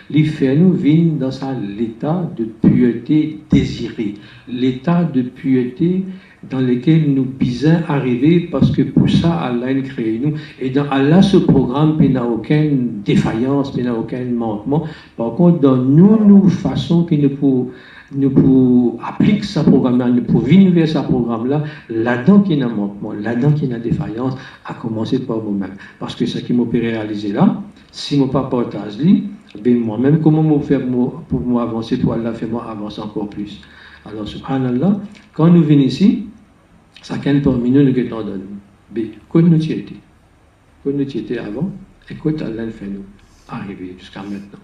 lui fait nous vivre dans l'état de pureté désirée, l'état de pureté dans lequel nous bisons arriver parce que pour ça Allah a créé nous. Et dans Allah ce programme, il n'y a aucune défaillance, il n'y a aucun manquement. Par contre, dans nous façon que nous pour appliquer ce programme-là, nous pour venir vers ce programme-là, là-dedans qu'il y a un manquement, là-dedans qu'il y a une défaillance, à commencer par moi-même. Parce que ce qui m'a réalisé là, si je ne partage pas, ben moi-même, comment je faire pour moi avancer, toi Allah fait-moi avancer encore plus. Alors, subhanallah, quand nous venons ici, chacun parmi nous nous donne. Mais quand nous y étions, avant, écoute, Allah fait nous arriver jusqu'à maintenant.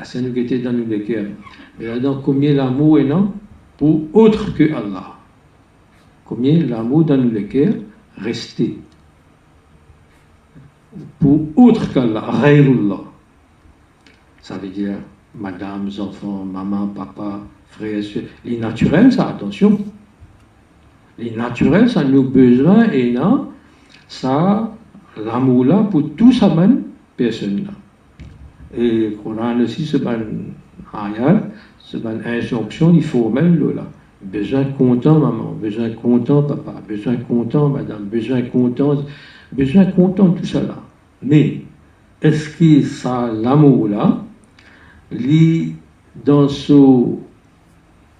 Ça nous était dans nos cœurs. Mais là-dedans, combien l'amour est là pour autre que Allah? Combien l'amour dans nos cœurs resté pour autre qu'Allah, Ghayrullah. Ça veut dire madame, enfants, maman, papa, frères, soeurs. Les naturels, ça, attention. Les naturels, ça nous besoin et non, ça, l'amour là pour tout ça même, personne là. Et le Coran aussi, c'est une ayat, c'est une injonction, il faut même là. Besoin content maman, besoin content papa, besoin content madame, besoin content tout ça là. Mais est-ce que ça, l'amour là, dans sa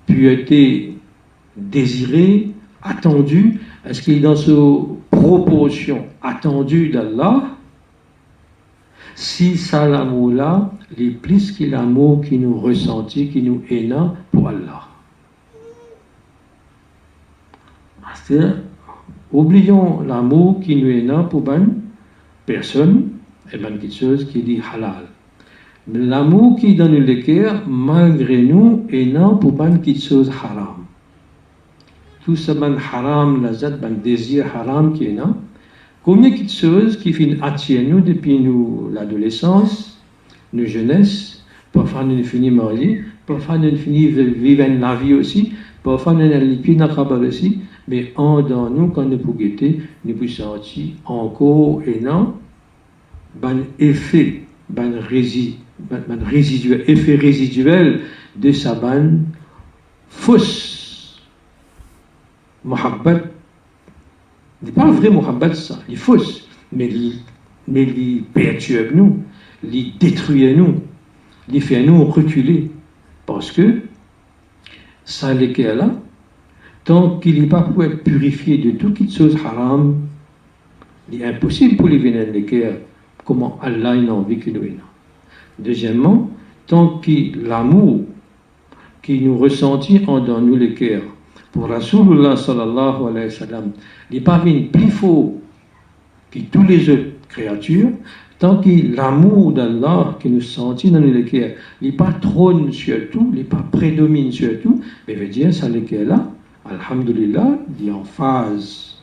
pureté désirée, attendue, est-ce qu'il est dans sa proportion attendue d'Allah? Si ça, l'amour-là, il est plus que l'amour qui nous ressentit, qui nous hainant pour Allah. C'est-à-dire, oublions l'amour qui nous est là pour une personne et une quelque chose qui dit halal. Mais l'amour qui est dans le cœur, malgré nous, est là pour une quelque chose haram. Tout ça, ben haram, la zat, ben désir haram qui est là. Combien de choses qui viennent attirer nous depuis l'adolescence, nos jeunesse, parfois nous finissons mariés, parfois nous finissons vivre la vie aussi, parfois nous avons les pieds dans la cabane aussi, mais en dans nous, quand nous pouvons guetter, nous pouvons sentir encore et non, ben effet, ben résiduel, effet résiduel de sa ban fausse muhabbat. Ce n'est pas vrai muhabbat ça, il est fausse, mais il perturbe nous, il détruit nous, il fait nous reculer, parce que ça l'équerre là, tant qu'il n'est pas pour être purifié de toute chose haram, il est impossible pour lui venir l'équerre comment Allah a envie que nous ayons. Deuxièmement, tant que l'amour qui nous ressentit en dans nous l'équerre pour Rasulullah sallallahu alayhi wa sallam, il n'est pas plus fort que toutes les autres créatures, tant que l'amour d'Allah qui nous sentit dans le cœur, il n'est pas trône sur tout, il n'est pas prédomine sur tout, mais veut dire, ça le cœur là, alhamdulillah, il est en phase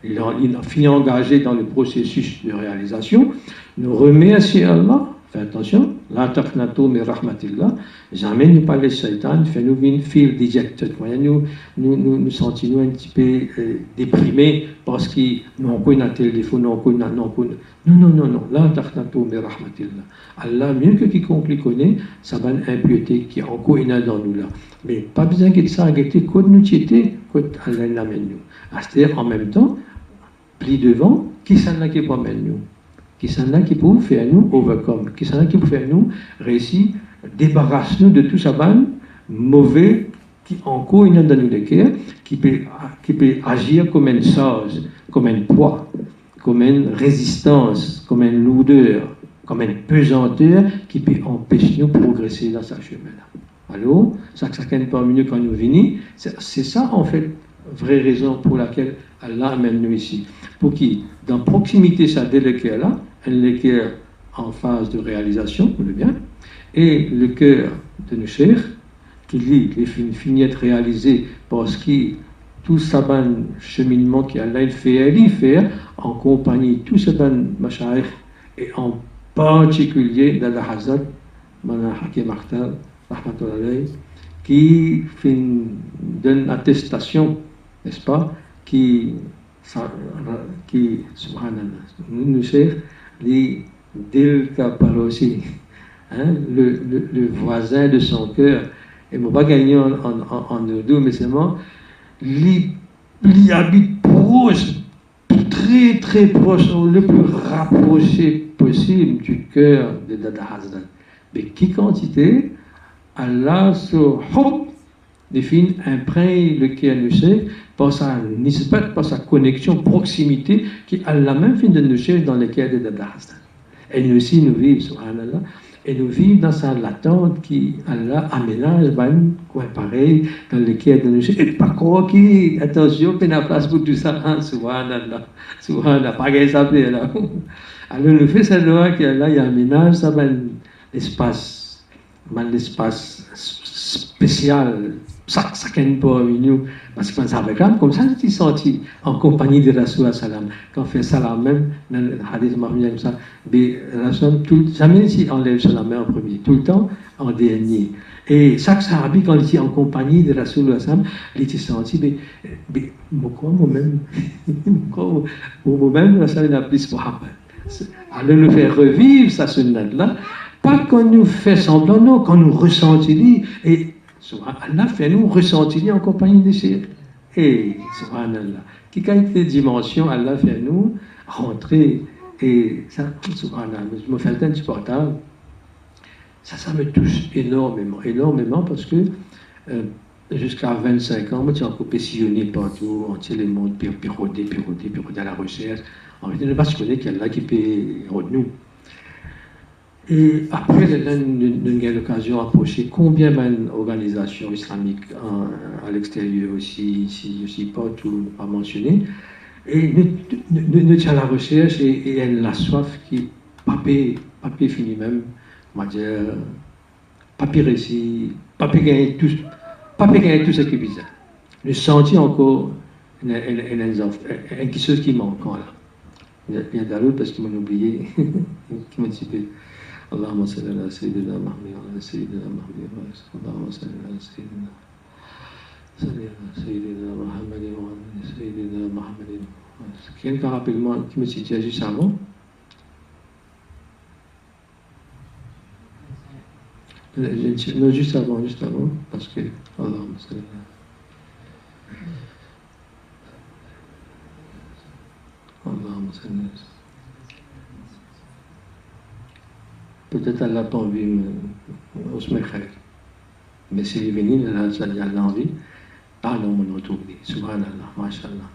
il a fini engagé dans le processus de réalisation, nous remercie Allah, fais attention, la taqnatu min rahmatillah, jamais nous pas les shaitan, fait nous une file d'éjecteur, nous sentons un petit peu déprimés parce qu'ils n'ont qu'un téléphone, non, la taqnatu min rahmatillah. Allah, mieux que quiconque le connaît, ça va une impureté qui est encore une dans nous là. Mais pas besoin de ça, de quoi nous tiéter, quoi Allah l'amène nous. C'est-à-dire en même temps, plus devant, qui s'en a qui promène nous? Qui sont là qui peuvent faire nous overcome, qui sont là qui peuvent faire nous réussir, débarrasser nous de tout ça mauvais qui encore il y a dans nos cœurs, qui peut agir comme une charge, comme un poids, comme une résistance, comme une lourdeur, comme une pesanteur qui peut empêcher nous de progresser dans ce chemin-là. Alors, ça parmi nous quand nous venons, c'est ça en fait, vraie raison pour laquelle Allah amène nous ici. Pour qui, dans proximité ça de l'équerre-là, un cœur en phase de réalisation, on le bien, et le cœur de nos chers, qui lui, il finit d'être réalisé parce que tout ça cheminement qu'Allah fait en compagnie de tout ce mashayikh et en particulier dans la Hazrat, Mana Hakim Akhtar, rahmatullahi, qui donne attestation, n'est-ce pas, qui subhanallah, nous chers, les Dilka Parosi, le voisin de son cœur, et on va gagner en oudou, mais seulement, il habite proche, très très proche, le plus rapproché possible du cœur de Dada Hazrat. Mais qui quantité, Allah sur hop, définit, imprègne le cœur nous sait, par sa nisbat, par sa connexion, proximité, qui Allah même fait de nous chercher dans le cœur de Dada Hazrat. Et nous aussi, nous vivons, subhanallah, et nous vivons dans sa latente qui, Allah, aménage, quoi pareil, dans le cœur de nous chercher. Et pas quoi qui, attention, il y a la place pour tout ça, subhanallah, subhanallah, pas qu'elle s'appelle là. Alors, nous faisons cette loi qui, Allah, il aménage, ça va l'espace, l'espace spécial, ça qu'elle pas nous, parce qu'on savait quand même, comme ça, je suis senti en compagnie de Rasul salam. Quand on fait salam même, dans le hadith Mahmoud comme ça, mais Rasul, jamais si on enlève salam en premier, tout le temps en dernier. Et chaque sahabi, quand il était en compagnie de Rasul salam, il était senti, mais moi-même, moi-même, Rasul n'a plus Muhammad. Alors, nous faire revivre sa sunnat-là, pas qu'on nous fait semblant, non, quand nous ressentons, et Allah fait nous ressentir en compagnie de ses. Et subhanallah, qui a des dimensions, Allah fait nous rentrer. Et ça, subhanallah, je me fais insupportable. Ça me touche énormément parce que jusqu'à 25 ans, moi, j'ai encore sillonné partout, entier le monde, piroder à la recherche. En fait, je ne sais pas si je connais qu'Allah qui peut nous. Et après, nous avons l'occasion d'approcher combien d'organisations islamiques à l'extérieur aussi, ici, aussi, pas tout à mentionner. Et nous sommes à la recherche et la soif qui, papier fini même, on va dire, papier réussi, papier gagné tout ce qui est bizarre. Nous sentons encore quelque chose qui manque là. Il y a d'autres parce qu'ils m'ont oublié, qui m'ont dit اللهم صل على سيدنا محمد وعلى سيدنا محمد اللهم صل على سيدنا محمد وعلى سيدنا محمد. Quelqu'un rapidement qui me citait juste avant? Non, juste avant, parce que Allahumma salli ala. Allahumma salli ala. Peut-être elle n'a pas envie, on se met khayr. Mais si elle est venue, elle a envie. Ah non, on retrouve. Subhanallah, mashallah.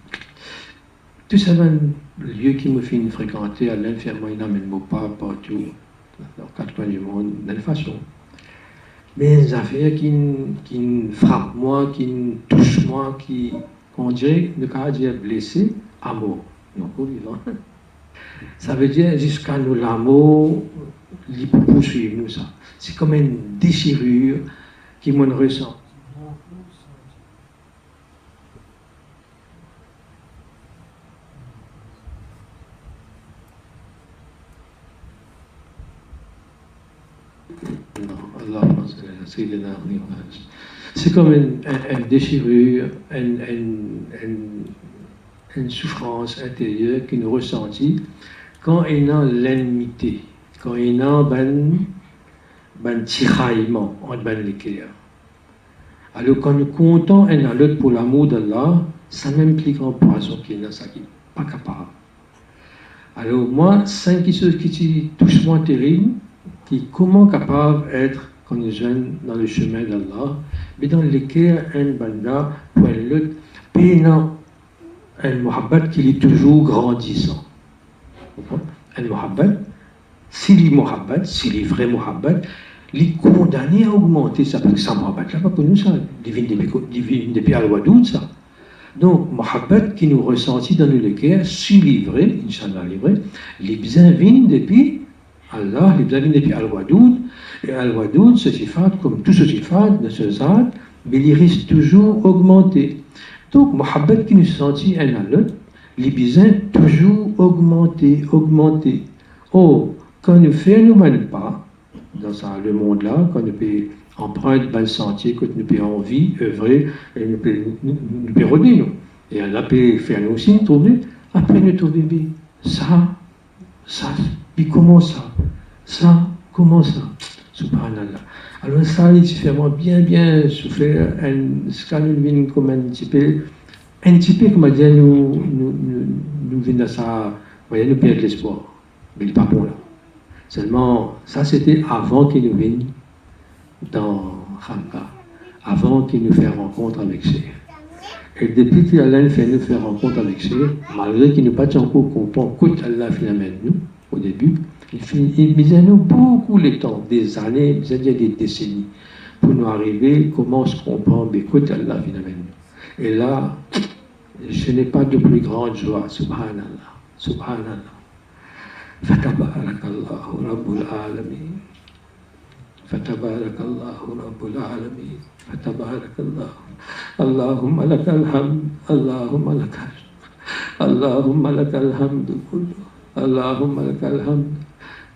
Tout ça, le lieu qui me fait fréquenter à l'infirmière, il n'amène pas partout, dans quatre coins du monde, de la façon. Mais des affaires qui me frappent moi, qui me touchent moi, qui, on dirait, le cas dire blessé, amour. Donc, vivant. Ça veut dire jusqu'à nous l'amour, il peut poursuivre nous ça. C'est comme une déchirure qui m'en ressent. C'est comme une déchirure, une souffrance intérieure qui nous ressentit quand il y a l'ennemité, quand il y a un tiraillement entre les cœurs. Alors quand nous comptons un à l'autre pour l'amour d'Allah, ça m'implique en poisson qui est dans ça qui n'est pas capable. Alors moi, c'est quelque chose qui touche moi terrible, qui est comment capable d'être quand nous sommes dans le chemin d'Allah, mais dans le cœur, un banda, pour l'autre, puis un muhabbat qui est toujours grandissant. Un muhabbat, s'il est vrai muhabbat, il est condamné à augmenter ça, parce que ça muhabbat là, pas pour nous ça, divine depuis Al-Wadoud ça. Donc, muhabbat qui nous ressentit dans le cœur, s'il est vrai, Inch'Allah il est vrai, les besoins viennent depuis Allah, les besoins viennent depuis Al-Wadoud, et Al-Wadoud, ce sifat, comme tout ce sifat de ce zat, mais il risque toujours augmenter. Donc, muhabbat qui nous sentit un à l'autre, les besoins toujours augmenter. Oh, quand nous faisons pas, dans le monde-là, quand nous pouvons emprunter le sentier, quand nous pouvons envie, œuvrer, et nous pouvons rôder, nous. Et Allah peut faire nous aussi trouver, après nous trouver bien. Ça, puis comment ça? Comment ça? Subhanallah. Alors ça, il fait vraiment bien souffrir, ce qu'on vient comme un petit peu, comme dire, nous venons à ça, vous voyez, nous perdons l'espoir. Mais il n'est pas bon là. Seulement, ça c'était avant qu'il nous vienne dans Khamka, avant qu'il nous fasse rencontre avec Cheikh. Et depuis qu'il Allah fait nous faire rencontre avec Cheikh, malgré qu'il nous pas encore comprendre qu'Allah finalement nous, au début, il misait nous beaucoup le temps, des années, des décennies, pour nous arriver comment se comprendre, écoute Allah finalement nous. Et là, je n'ai pas de plus grande joie, subhanallah. فتبارك الله رب العالمين فتبارك الله رب العالمين فتبارك الله اللهم لك الحمد اللهم لك الحمد كله اللهم لك الحمد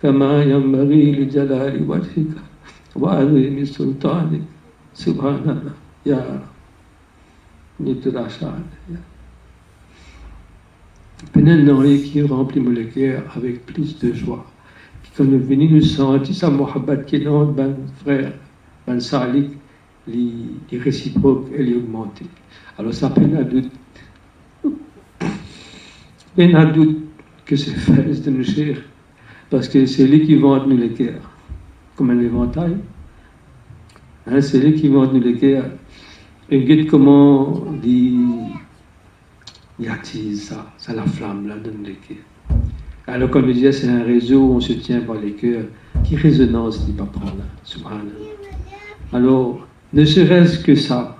كما ينبغي لجلال وجهك وعظيم سلطانك سبحان الله يا رب نتراشان Pénètre qui remplit mon cœur avec plus de joie. Quand nous venons nous sentir sa muhabbat qui est dans ben frère, ben salik, les réciproques et les augmenter. Alors ça peine à doute que c'est fait de nous cher, parce que c'est lui qui vend nous le cœur, comme un éventail. Hein, c'est lui qui vend nous le cœur. Et guide comment dit. Il attise ça la flamme là dans les cœurs. Alors comme je disais, c'est un réseau où on se tient par les cœurs petite résonance du papa là, subhanallah. Alors, ne serait-ce que ça,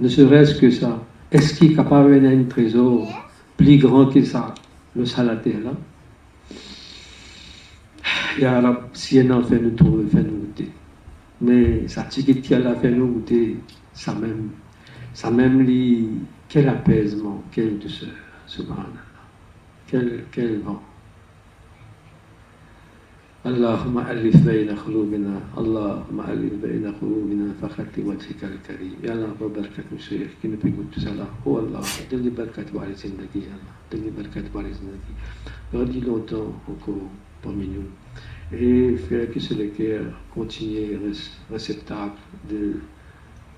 est-ce qu'il est capable d'un trésor plus grand que ça, le salaté là? Ya Rab, si elle en fait nous trouver, fait nous goûter. Mais ça qui a fait nous goûter, ça même lit, quel apaisement, quelle douceur, subhanallah. Quel vent. اللهم ألف بين قلوبنا اللهم ألف بين قلوبنا فخط وجهك الكريم يا الله ببركة الشيخ qui ne peut tout ça là oh Allah donne بركة باري زندگی Allah donne بركة باري زندگی redis longtemps encore parmi nous et faire que ce le cœur continue réceptacle de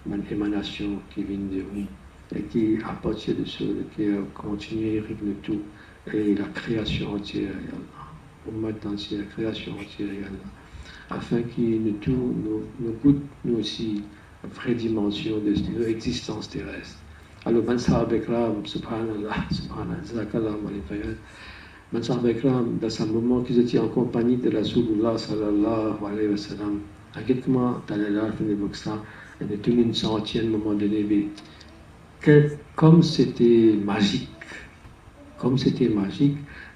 l'émanation qui vient de vous et qui à partir de ce le cœur continue règle tout et la création entière ya Allah entière, création entière, afin qu'il nous goûte, nous aussi, la vraie dimension de notre existence terrestre. Alors, man sahab ekram, subhanallah, zakallah, man sahab ekram, dans ce moment qu'ils étaient en compagnie de Rasulullah sallallahu alayhi wa sallam, à quelques mois, dans les larmes de Boxan, il était une centième moment donné, comme c'était magique,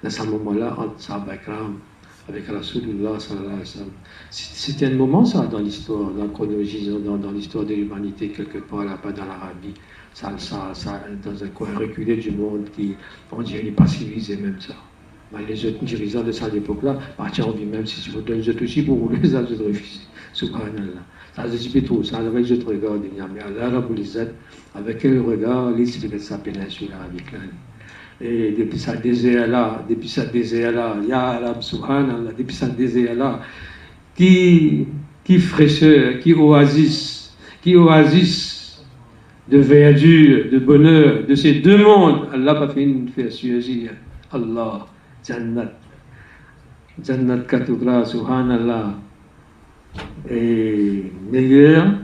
dans ce moment-là, entre Sahaba Ikram, avec Rasulullah sallallahu alayhi wa sallam. C'était un moment, ça, dans l'histoire, dans la chronologie, dans l'histoire de l'humanité, quelque part là-bas dans l'Arabie, ça, dans un coin reculé du monde qui, on dirait, n'est pas civilisé même ça. Mais les autres dirigeants de cette époque-là, tiens, on vit même si tu vous donnes les autres aussi pour vous les autres refuser. Subhanallah. Ça, je dis tout, ça, avec les autres regards, mais Allah, avec quel regard, il s'est sa péninsule arabique là. Et depuis ça désert-là, Ya Rab, subhanallah, depuis ça désert-là, qui fraîcheur, qui oasis de verdure, de bonheur, de ces deux mondes, Allah pas fait une surgir, Allah, Jannat Katubra, subhanallah, et meilleur,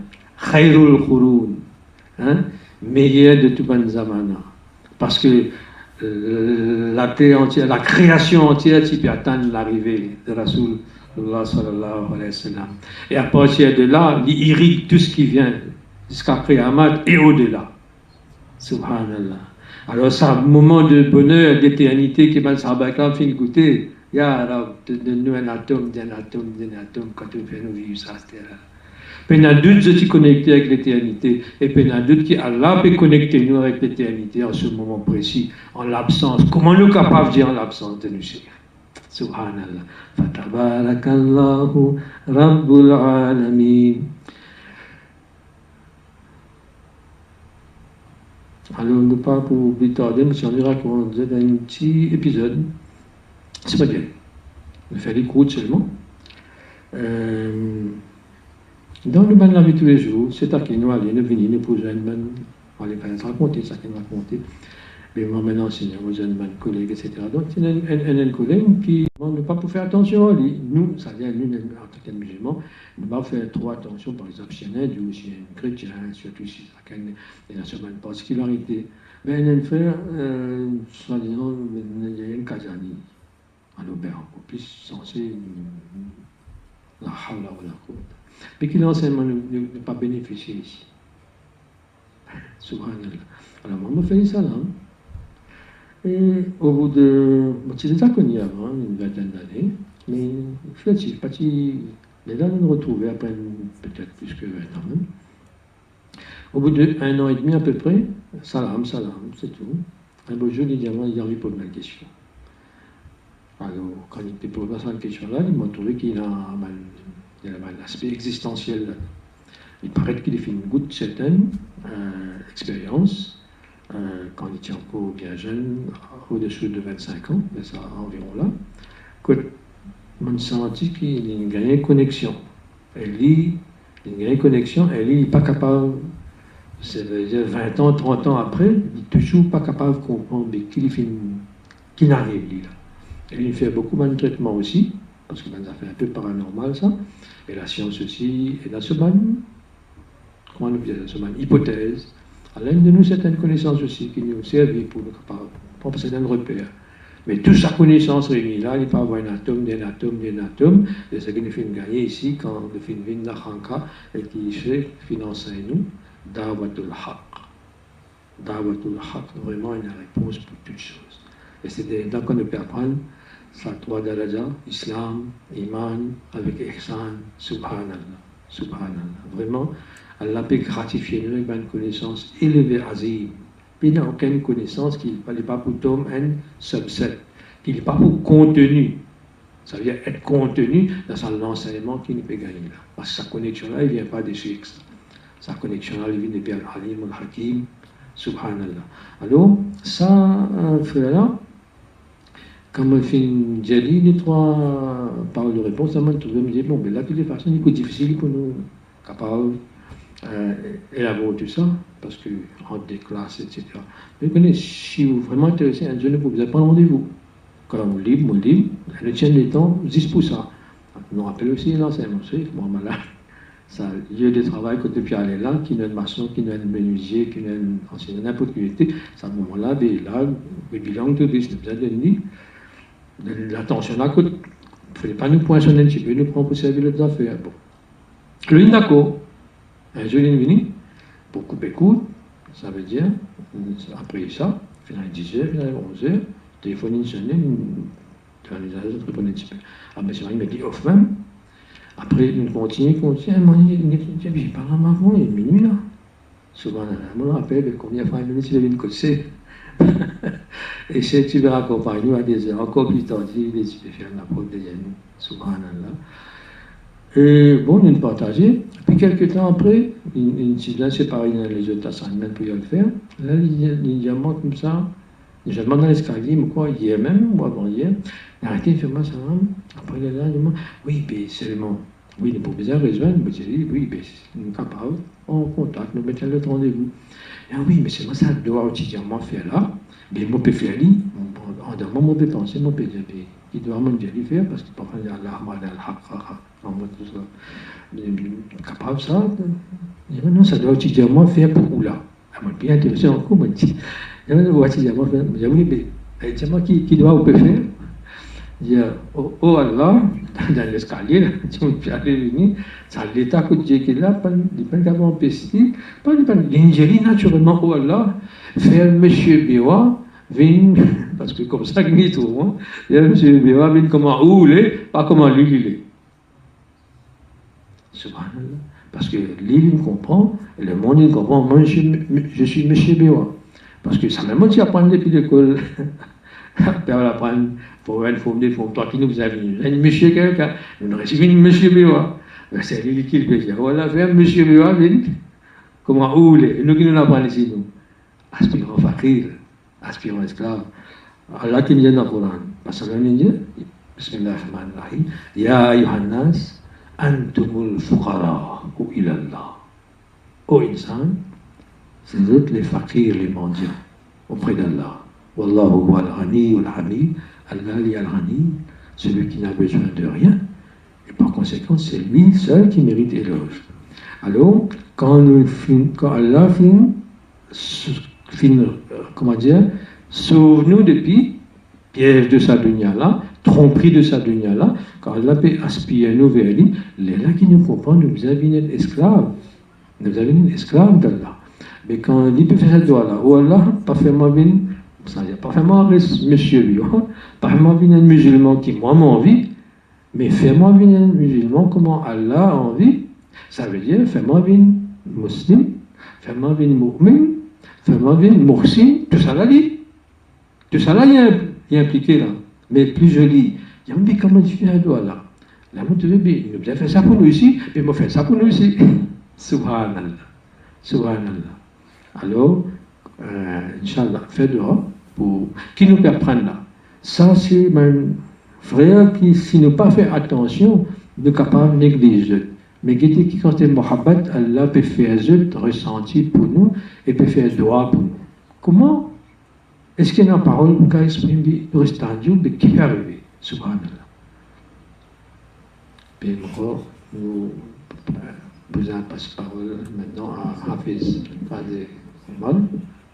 Khairul Khurun, meilleur de tout ban zamana, parce que la terre entière, la création entière, tu peux attendre l'arrivée de Rasulullah sallallahu alayhi wa sallam. Et à partir de là, il irrigue tout ce qui vient jusqu'à Qiyamah et au-delà. Subhanallah. Alors, c'est un moment de bonheur, d'éternité qui va s'abattre, fin goûter. Ya Rab, donne-nous un atome, quand tu fais nous vivre ça, terre. Puis il y a d'autres qui sont connectés avec l'éternité, et puis il y a d'autres qui, Allah peut connecter nous avec l'éternité en ce moment précis, en l'absence. Comment nous sommes capables de dire en l'absence de nous, Seigneur? Subhanallah. Fatabarakallahu Rabbul Alamin. Alors, nous pas pour plus tarder, mais si on dira qu'on faisait un petit épisode, c'est pas bien. On fait des cours seulement. Dans le ban de la vie tous les jours, c'est à qui nous allons venir, nous poser une ban, on va les raconter, ça qu'on raconter. Mais moi, maintenant, enseignant, moi, j'ai un collègue, etc. Donc, c'est un collègue qui ne pas pour faire attention à lui. Nous, ça vient, nous, en tant que musulmans, nous ne pas faire trop attention, par exemple, si un Inde ou si un chrétien, surtout si il y a seulement une particularité. Mais un frère, soi-disant, il y a un Kazani, en Aubert, encore plus censé, la hawla wa la quwwata. Mais qui l'enseignement ne pas bénéficier ici. Subhanallah. Alors, moi, je me fais ça là. Et au bout de. C'est déjà connu avant, une vingtaine d'années, mais je suis parti. Mais là, on nous retrouvait après peut-être plus que 20 ans même. Au bout d'1 an et demi à peu près, salam, c'est tout. Un beau jour, il a répondu à la question. Alors, quand il était posé à cette question-là, il m'a trouvé qu'il a un aspect existentiel là. Il paraît qu'il a fait une goutte certaine expérience quand il était encore bien jeune, au-dessus de 25 ans, mais ça environ là, que on sentit qu'il y a une grande connexion. Il n'est pas capable, c'est-à-dire 20 ans, 30 ans après, il n'est toujours pas capable de comprendre qu'il arrive là. Et il fait beaucoup de traitements aussi, parce que ça fait un peu paranormal ça, et la science aussi, et la semaine, comment nous disons la semaine, hypothèse, à l'aide de nous certaines connaissances aussi qui nous servent pour passer d'un repère. Mais toute sa connaissance réunie là, il peut avoir un atome, d'un atome, d'un atome, et ce qu'il nous fait gagner ici, quand il fait une Nakhanka, et qui fait financer nous, Dawatul Haq. Dawatul Haq, vraiment une réponse pour toutes choses. Et c'est là qu'on peut apprendre sa trois daraja, Islam, Iman, avec Ihsan, Subhanallah. Subhanallah. Vraiment, Allah peut gratifier nous avec une connaissance élevée, azim. Il n'y a aucune connaissance qui n'est pas pour Tom un subset, qui n'est pas pour contenu. Ça veut dire être contenu dans son enseignement qui ne peut gagner là. Parce que sa connexion là, il ne vient pas de chez extra. Sa connexion là, il vient de Bien Alim, Al-Hakim, Subhanallah. Alors, ça, frère là, quand on fait une dialogue, les trois paroles de réponse, ça m'a trouvé, me dit, bon, ben là, de toutes les façons, il est difficile pour nous, capables élaborer tout ça, parce que entre des classes, etc. Mais si vous êtes vraiment intéressé à un jeune, vous avez pas rendez-vous. Quand vous libre, le tient des temps, juste pour ça. On nous rappelle aussi l'enseignement, c'est bon, malade. Ça, lieu de travail, quand depuis aller là, qui n'a une maçon, qui n'a un menuisier, qui n'a un enseignant, n'importe qui était, à ce moment-là, là, le bilan de this, nous a donné l'attention là, il ne fallait pas nous poinçonner un petit peu, nous prendre pour servir les affaires. Bon. Le d'accord. Un jour, il est venu pour couper court, ça veut dire, après ça, finalement 10h, finalement 11h, téléphone il sonne, les autres répondent un petit peu. Ah ben c'est vrai, il m'a dit off même. Après, il continue, j'ai parlé à ma maman, il est minuit là. Souvent, je me rappelle combien de fois il est venu une côte. Et si tu verras accompagner nous à des heures encore plus tardives, tu peux faire la preuve de Yannou, subhanallah. Et bon, nous partagé. Puis quelques temps après, il s'est séparé dans les autres assignments pour y le faire. Là, il diamant comme ça, je demande dans l'escalier, mais quoi, hier même, ou avant-hier, il a arrêté de faire ma salam. Après, il est là, il dit, oui, mais seulement, oui, il n'est pas besoin de rejoindre, mais j'ai dit, oui, mais nous sommes capables, en contact, nous mettons le rendez-vous. Ah oui, mais seulement ça doit quotidiennement faire là, mais moi, je peux faire lui, en dehors, moi, je peux penser, moi, je peux dire, il doit m'en dire faire, parce que parfois, il y a l'arme, il y a le haq, en mode tout ça. Il est capable ça. Non, ça doit quotidiennement faire pour là. Je suis bien intéressé en coup, je dis, quotidiennement faire. Je dis, oui, mais quotidiennement, qui doit ou peut faire? Je dis, oh Allah, dans l'escalier, tu me aller venir, ça l'état que Dieu qui est là, il n'y a pas d'empêcher, l'ingénie naturellement, oh Allah, faire Monsieur Biwa, vient, parce que comme ça, il trouve, Monsieur Biwa vient comment où il est, pas comment lui il est. Subhanallah. Parce que l'île me comprend, et le monde il comprend, moi je suis Monsieur Biwa. Parce que ça même si apprendre depuis l'école, après on apprend, pour elle, faut venir, toi qui nous avez un monsieur quelqu'un, nous recevons un Monsieur Biwa. C'est l'île qui le fait. Voilà, faire Monsieur Biwa, vient, comment où il est, nous qui nous l'apprend ici, nous. Aspirant fakir, aspirant esclave. Allah qui nous dit dans le Coran, parce que nous dit, Bismillahirrahmanirrahim, Ya Yohannas, Antumul fuqara ou ilallah. Ô insan, c'est vous les fakirs, les mendiants, auprès d'Allah. Wallahu al-ghani al-hamid, Allah al-ghani, celui qui n'a besoin de rien. Et par conséquent, c'est lui seul qui mérite éloge. Alors, quand Allah comment dire, sauve-nous depuis piège de sa dunya là, tromperie de sa dunya là, quand Allah peut aspirer nous vers lui, les là qui nous comprennent, nous avons une esclave. Nous avons une esclave d'Allah. Mais quand il peut faire cette doigt là, oh Allah, parfaitement bien, ça veut dire parfaitement monsieur lui, parfaitement bien un musulman qui moi m'a envie, mais fais-moi bien un musulman comment Allah a envie, ça veut dire fais-moi bien musulman, fais-moi bien mu'min, fais-moi bien muhsin, tout ça là dit. Tout ça là il est impliqué là. Mais plus joli, il y a un peu comment tu fais un doigt là. Là, moi, tu veux bien, il nous a fait ça pour nous ici, mais il m'a fait ça pour nous ici. Subhanallah. Subhanallah. Alors, Inch'Allah, fait dehors, pour qui nous peut prendre là. Ça, c'est un frère qui, si nous pas fait attention, nous capable de négliger. Mais qui quand il Mohabbat, Allah peut faire un ressenti pour nous et peut faire droit pour nous. Comment? Est-ce qu'il y a une parole qui exprime le restant de qui peut arriver? Subhanallah. Puis encore, nous avons passé parole maintenant à Hafiz Fadé Oman.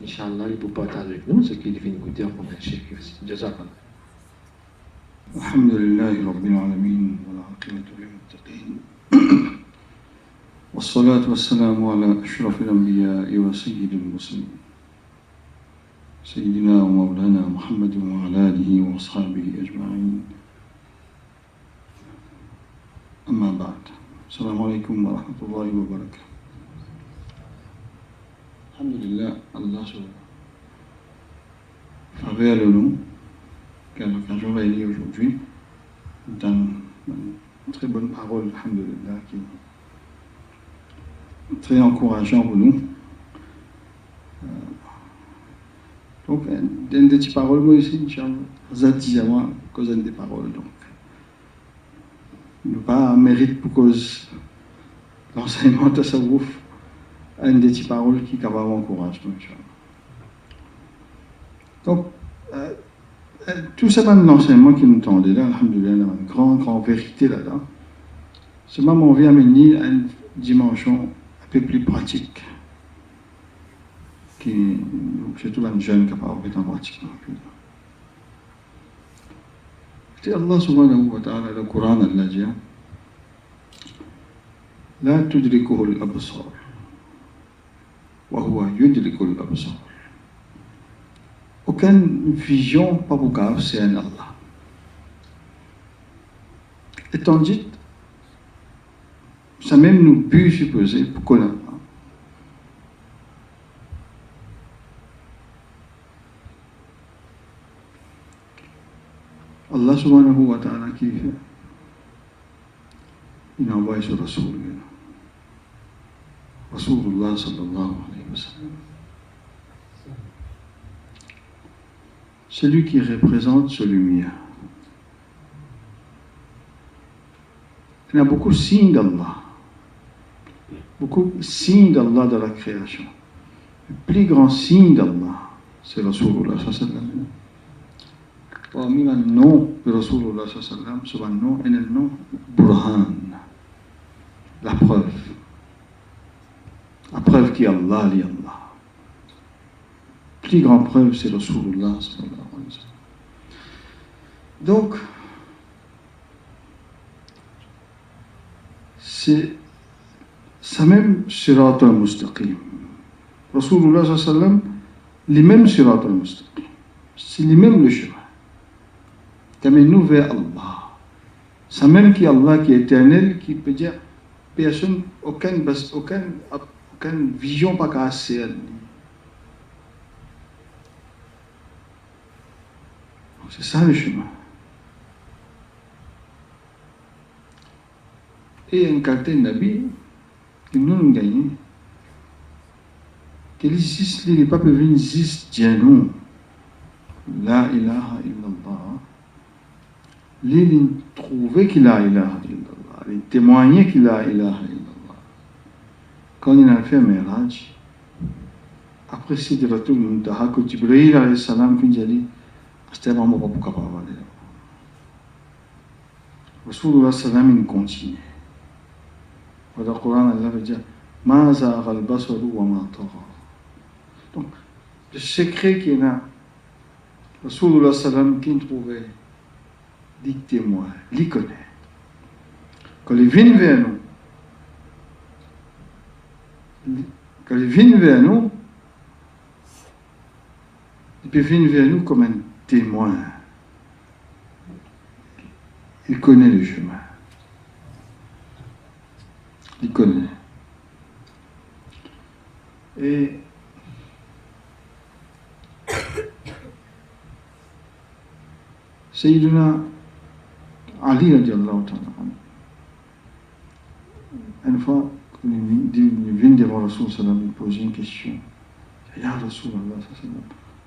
Inch'Allah, il peut partager avec nous ce qu'il vient goûter en Cheikh. Jazakallah. الحمد لله رب العالمين والعاقبة للمتقين والصلاة والسلام على أشرف الأنبياء وسيد المرسلين سيدنا ومولانا محمد وعلى آله وأصحابه أجمعين أما بعد السلام عليكم ورحمة الله وبركاته. Alhamdulillah, Allah se faveur de nous, quelle occasion va élire aujourd'hui, dans une très bonne parole, alhamdulillah, qui est très encourageant pour nous. Donc, des petites paroles, moi aussi, Inch'Allah, Zatiyawa, cause des paroles, donc. Nous pas mérite pour cause l'enseignement de Tasawwuf, une des petites paroles qui capable encourage, Inch'Allah. Donc, tout ça, l'enseignement qui nous tendait là, alhamdulillah, une grande vérité là-dedans, c'est même on vient amener à une dimension un peu plus pratique, qui, surtout les jeunes capables d'être en pratique. C'est Allah subhanahu wa ta'ala, le Coran, Allah dit, La tudrikuhu al-absar, wa huwa yudrikul absar. Aucune vision, pas beaucoup, c'est un Allah. Étant dit, ça même nous peut supposer pour qu'on a. Allah subhanahu wa ta'ala qui fait, il envoie sur Rasoul. Rasulullah sallallahu alayhi wa sallam. Celui qui représente ce lumière. Il y a beaucoup de signes d'Allah. Beaucoup de signes d'Allah dans la création. Le plus grand signe d'Allah, c'est Rasulullah sallallahu alayhi wa sallam. Parmi le nom de Rasulullah sallallahu alayhi wa sallam, c'est un nom, et le nom Burhan, la preuve. La preuve qui est Allah, li Allah. La plus grande preuve, c'est Rasulullah sallallahu alayhi wa sallam. Donc, c'est ça même Sirat al-Mustaqim. Rasulullah sallallahu alayhi wa sallam, les mêmes Sirat al-Mustaqim. C'est les mêmes le chemin. T'amène-nous vers Allah. C'est même qui est Allah, qui est éternel, qui peut dire, personne, aucune vision pas cassée. C'est ça le chemin. Et un caractère Nabi, qui nous a gagné, qu'il existe, les peuples venus existent, Dieu non. La ilaha illallah. Les trouver qu'il a ilaha illallah. Les témoigner qu'il a ilaha illallah. Quand il a fait un mirage, après Sidratul Muntaha, que Jibril alayhi salam qui a dit, c'était vraiment pas pour capable d'aller. Rasulullah sallam il continue. Dans le Coran, Allah veut dire Ma zagha al-basaru wa ma tagha. Donc, le secret qu'il y a, Rasulullah sallam qui trouvait, dit témoin, il connaît. Quand il vient vers nous, il peut venir vers nous comme un témoin. Il connaît le chemin. Il connaît. Et Sayyidina Ali radiallahu ta'ala, une fois, il vient devant Rasul sallam, il pose une question. Ya Rasul Allah sallam,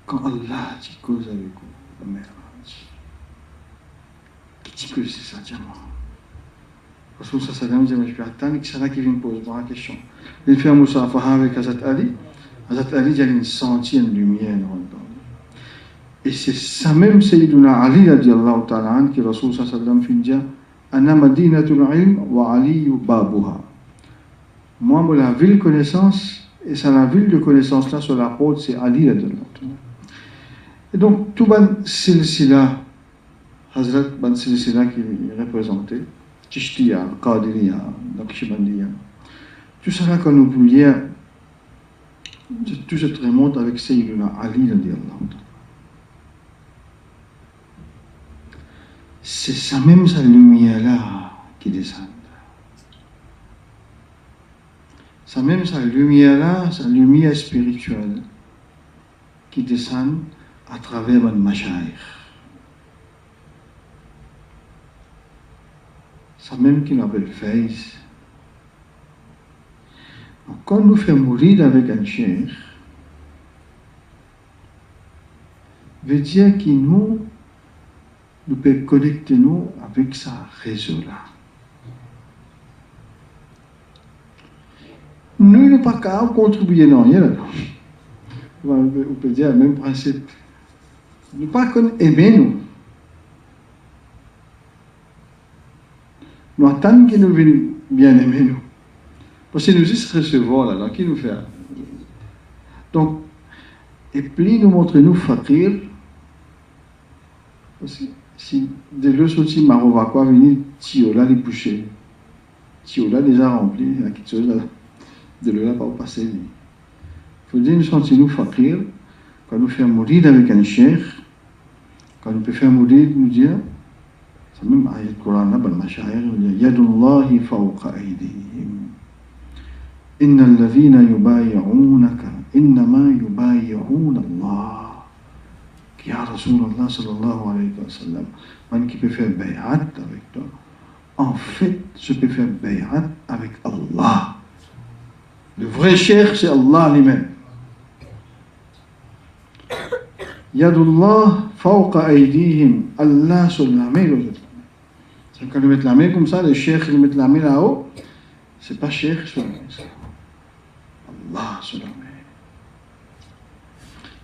quand Allah dit cause avec vous, la mère qui dit que c'est ça, diamant. Rasul sallam dit, mais je peux attendre que c'est là qui vient poser la question. Il fait un musafaha avec Hazrat Ali. Hazrat Ali dit, il y a une sentier, une lumière dans le temps. Et c'est ça même Sayyiduna Ali radiallahu ta'ala qui Rasul sallam fait dire Ana madinatul ilm wa Ali babuha. Moi, la ville connaissance, et c'est la ville de connaissance là sur la route, c'est Ali radiallahu ta'ala. Et donc, tout le silsila Hazrat Ban Silsila qui est représenté, Chishtiya, Qadiriya, Naqshbandiya. Tout cela qu'on nous peut lire, tout se remonte avec Sayyidina Ali radiallahu ta'ala. C'est ça même sa lumière-là qui descend. Ça même sa lumière-là, sa lumière spirituelle qui descend à travers le mashayikh. Ça même qui nous appelle Faiz. Quand nous faisons mourir avec un cheikh, veut dire que nous pouvons connecter nous avec ce réseau-là. Nous ne pouvons pas qu'à contribuer dans rien. On peut dire le même principe. Nous ne pouvons pas aimer nous. Nous attendons que nous venions bien aimer nous. Parce que nous juste recevoir là, qui nous fait. Donc, et puis nous montrez nous fakir. Parce que si de l'eau sortie Marova quoi venir Tiola les boucher. Tiola déjà rempli, il y a quelque chose là. De l'eau là pas passer. Il faut dire nous sentons nous fakir quand nous faisons mourir avec un cheikh, quand nous pouvons faire mourir nous dire. C'est même ayat Coran là, bal mashayikh nous dit yadullahi fawqa aydihim. إن الذين يبايعونك إنما يبايعون الله. يا رسول الله صلى الله عليه وسلم, man qui peut faire bay'at avec toi, en fait, je peux faire bay'at avec Allah. Le vrai cheikh, c'est Allah lui-même. Yadullah fawqa aydihim. Allah sur la main. C'est quand ils mettent la main comme ça, les cheikhs ils mettent la main là-haut, c'est pas cheikh sur la main. Allah sur la main.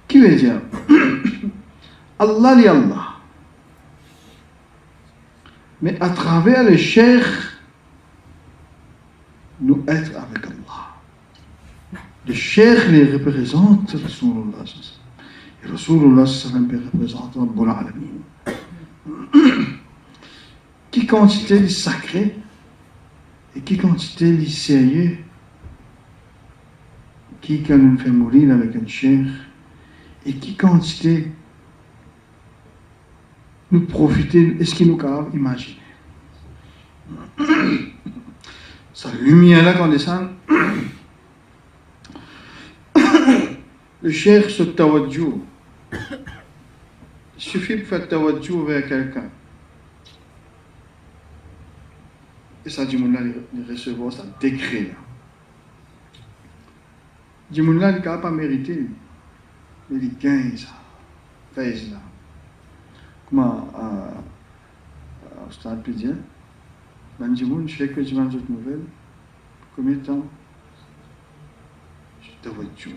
Qui veut dire Allah dit Allah. Mais à travers les cheikhs, nous être avec Allah. Les cheikhs les représentent Rasulullah. Et Rasulullah représente Rabbul Alamin. Qui quantité de sacré et qui quantité de sérieux qui quand on fait mourir avec un cheikh et qui quantité nous profiter, est-ce qu'il nous peut imaginer sa lumière là quand descend le cheikh se tawadjou, il suffit de faire tawadjou vers quelqu'un et ça du monde là de recevoir ça décret là. Du monde là, il n'a pas mérité. Mais il gagne ça. Fait là. Comment au stade peut dire, ben du monde, je fais que je mange cette nouvelle. Combien de temps je te vois tout.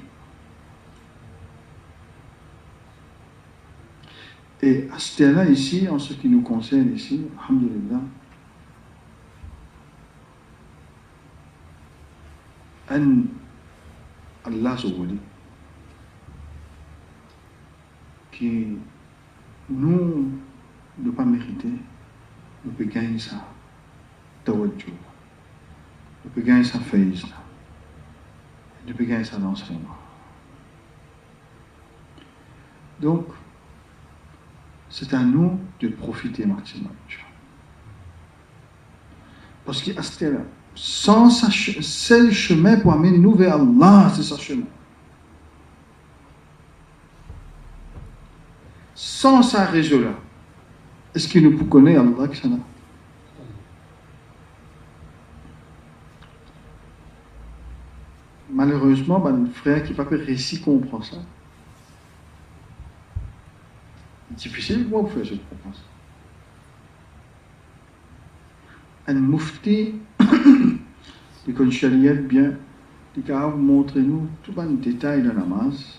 Et à ce là ici, en ce qui nous concerne ici, alhamdulillah, Allah subhanahu qui nous ne pas mériter, nous pouvons gagner ça, tawadjou, nous pouvons gagner ça faïs, nous pouvons gagner ça d'enseignement. Donc, c'est à nous de profiter maximum. Parce qu'à ce là, sans c'est le chemin pour amener nous vers Allah, c'est ce chemin. Sans ça réseau-là, est-ce que nous connaissons Allah qui s'en a? Malheureusement, un frère qui n'a pas réussi à comprendre ça. C'est difficile pour moi de faire ce comprendre ça. Un mufti, qui connaît Sharia bien, qui a montré nous tout un détail de la namaz,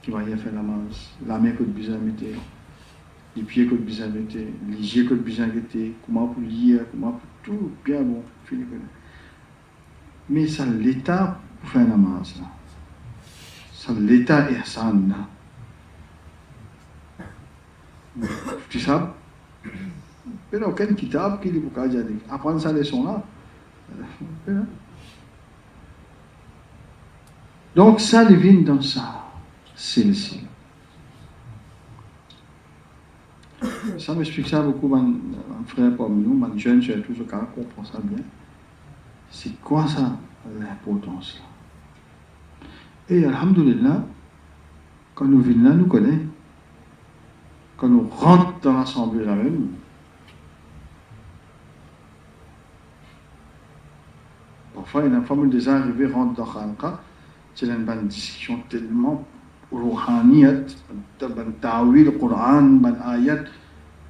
qui va y faire la namaz, la main que besoin mettre, les pieds que besoin mettre, les yeux que besoin mettre, comment pour lire, comment pour tout bien bon, mais c'est l'état pour faire la namaz là, c'est l'état ihsan là. Tu sais, Il n'y a aucun kitab qui dit pourquoi j'ai dit. Apprendre sa leçon-là. Donc, ça devine dans ça. C'est le signe. Ça m'explique ça beaucoup, mon frère parmi nous, mon jeune, surtout, je comprends ça bien. C'est quoi ça, l'importance là? Et alhamdoulilah, quand nous venons là, nous connaissons. Quand nous rentrons dans l'assemblée là même, parfois, il y a une femme des arrivés rentre dans Khanqa, c'est une discussion tellement rouhaniyat, une ta'wil, le Coran, une ayat,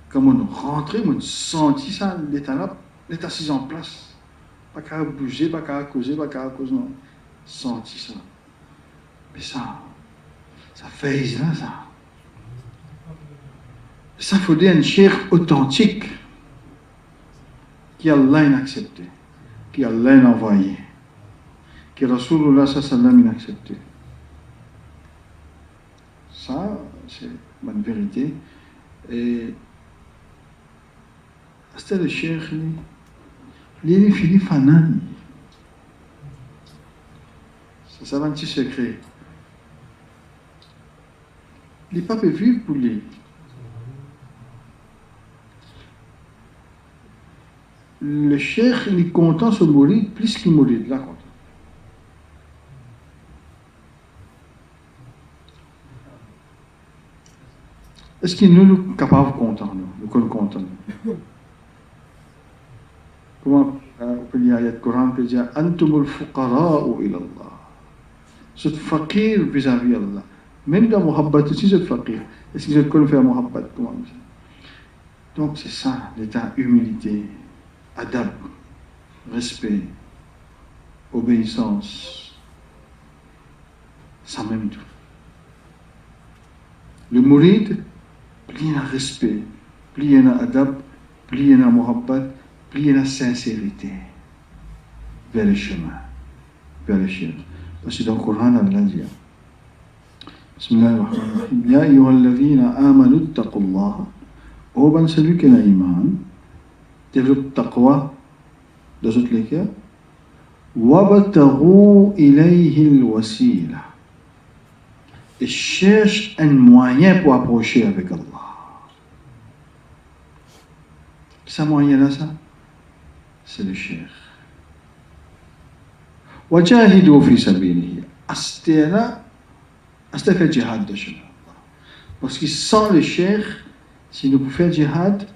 comme on rentre, on sentit ça, l'état assis en place. Pas qu'à bouger, pas qu'à causer, non. Senti ça. Mais ça fait là, ça. Ça faut dire un cheikh authentique qui Allah a accepté, qui Allah a envoyé, qui Rasulullah sallallahu a accepté. Ça, c'est une vérité. Et c'était le cheikh, il est fini fanan. C'est un petit secret. Il n'est pas pu vivre pour lui. Le cheikh, il est content de mourir plus qu'il mourit. Là, content. Est-ce qu'il nous est capable de content, nous sommes contents? Comment on peut dire, il y a le Coran qui dit Antumul fuqara'u ila Allah. C'est fakir vis-à-vis Allah. Même dans Muhabbat aussi, c'est fakir. Est-ce que je connais faire Muhabbat? Comment ça? Donc c'est ça, l'état humilité, adab, respect, obéissance. Ça même tout. Le mourid, plus il y a respect, plus il y a adab, plus il y a Muhabbat, plus il y a sincérité vers le chemin, vers le cheikh. Parce que dans le Coran, Allah dit Bismillahirrahmanirrahim. Ya ayyuhalladhina amanu ittaqullaha. Oh ben celui qui a l'iman, développe taqwa dans toutes les cas. Wabtaghu ilayhi al-wasila. Et cherche un moyen pour approcher avec Allah. Ce moyen-là, ça, c'est le cheikh. Wajahidu fi sabilihi. Astéana, asté fait jihad de chemin. Parce que sans le cheikh, si nous pouvons faire jihad,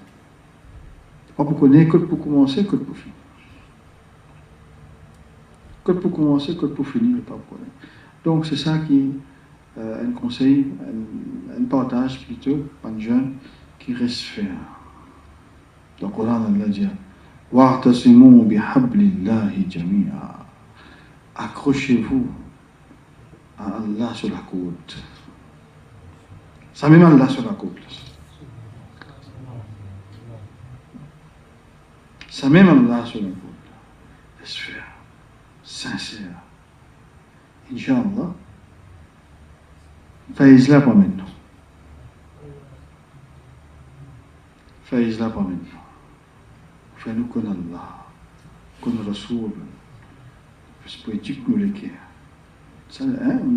pas pour connaître, que pour commencer, que pour finir. Que pour commencer, que pour finir, pas pour connaître. Donc c'est ça qui un conseil, un partage plutôt, un jeune qui reste faire. Dans le Coran, Allah dit Wa'tasimu bihablillahi jami'a. Accrochez-vous à Allah sur la côte. Ça met Allah sur la côte. Ça met Allah sur la côte. Laisse faire. Sincère. Inch'Allah. Faiz-la pas maintenant. Faiz-la pas maintenant. Fais-nous connaître Allah, connaître Rasoul. C'est poétique nous l'équerre. Ça,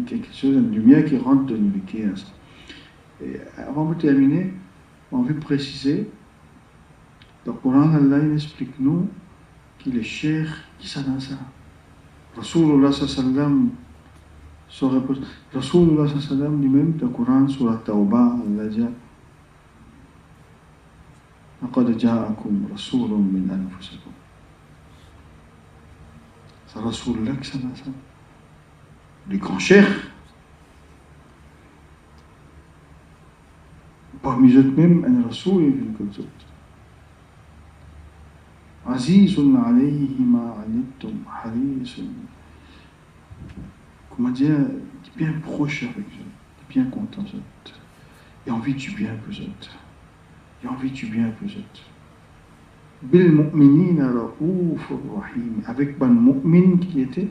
quelque chose, une lumière qui rentre de nous l'équerre. Et avant de terminer, on veut préciser, dans le Coran, Allah explique nous qu'il est cher, qui ça dans ça. Rasulullah sallam Rasulullah sallam lui-même, dans le Coran, sur la Tawbah, Allah dit لقد جاءكم رسول من أنفسكم. C'est Rasulullah qui ça dans ça. Le grand cheikh. Parmi eux même, un Rasoul est venu comme ça. Azizun alayhi ma anittum harisun. Comment dire, bien proche avec eux, bien content d'eux. Et envie du bien pour eux. Et envie du bien pour eux. Bil mu'minina ra'ouf rahim. Avec ban mu'min qui était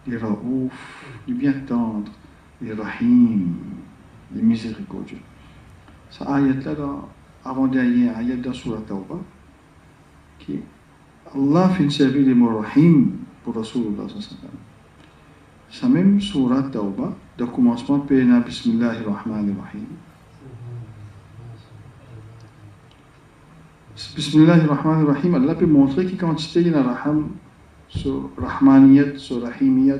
les ra'ouf, les bien tendres, les rahim, les miséricordieux. Ça ayat là, avant-dernier ayat dans Surah Tawbah, qui Allah fait servir les mots Rahim pour Rasulullah sallallahu alayhi wa sallam. Sa même surat Tawbah, de commencement, Péna Bismillahir Rahmanir Rahim. Bismillahir Rahmanir Rahim, Allah peut montrer que quand il y a Raham, sur Rahmaniyat, sur Rahimiyat,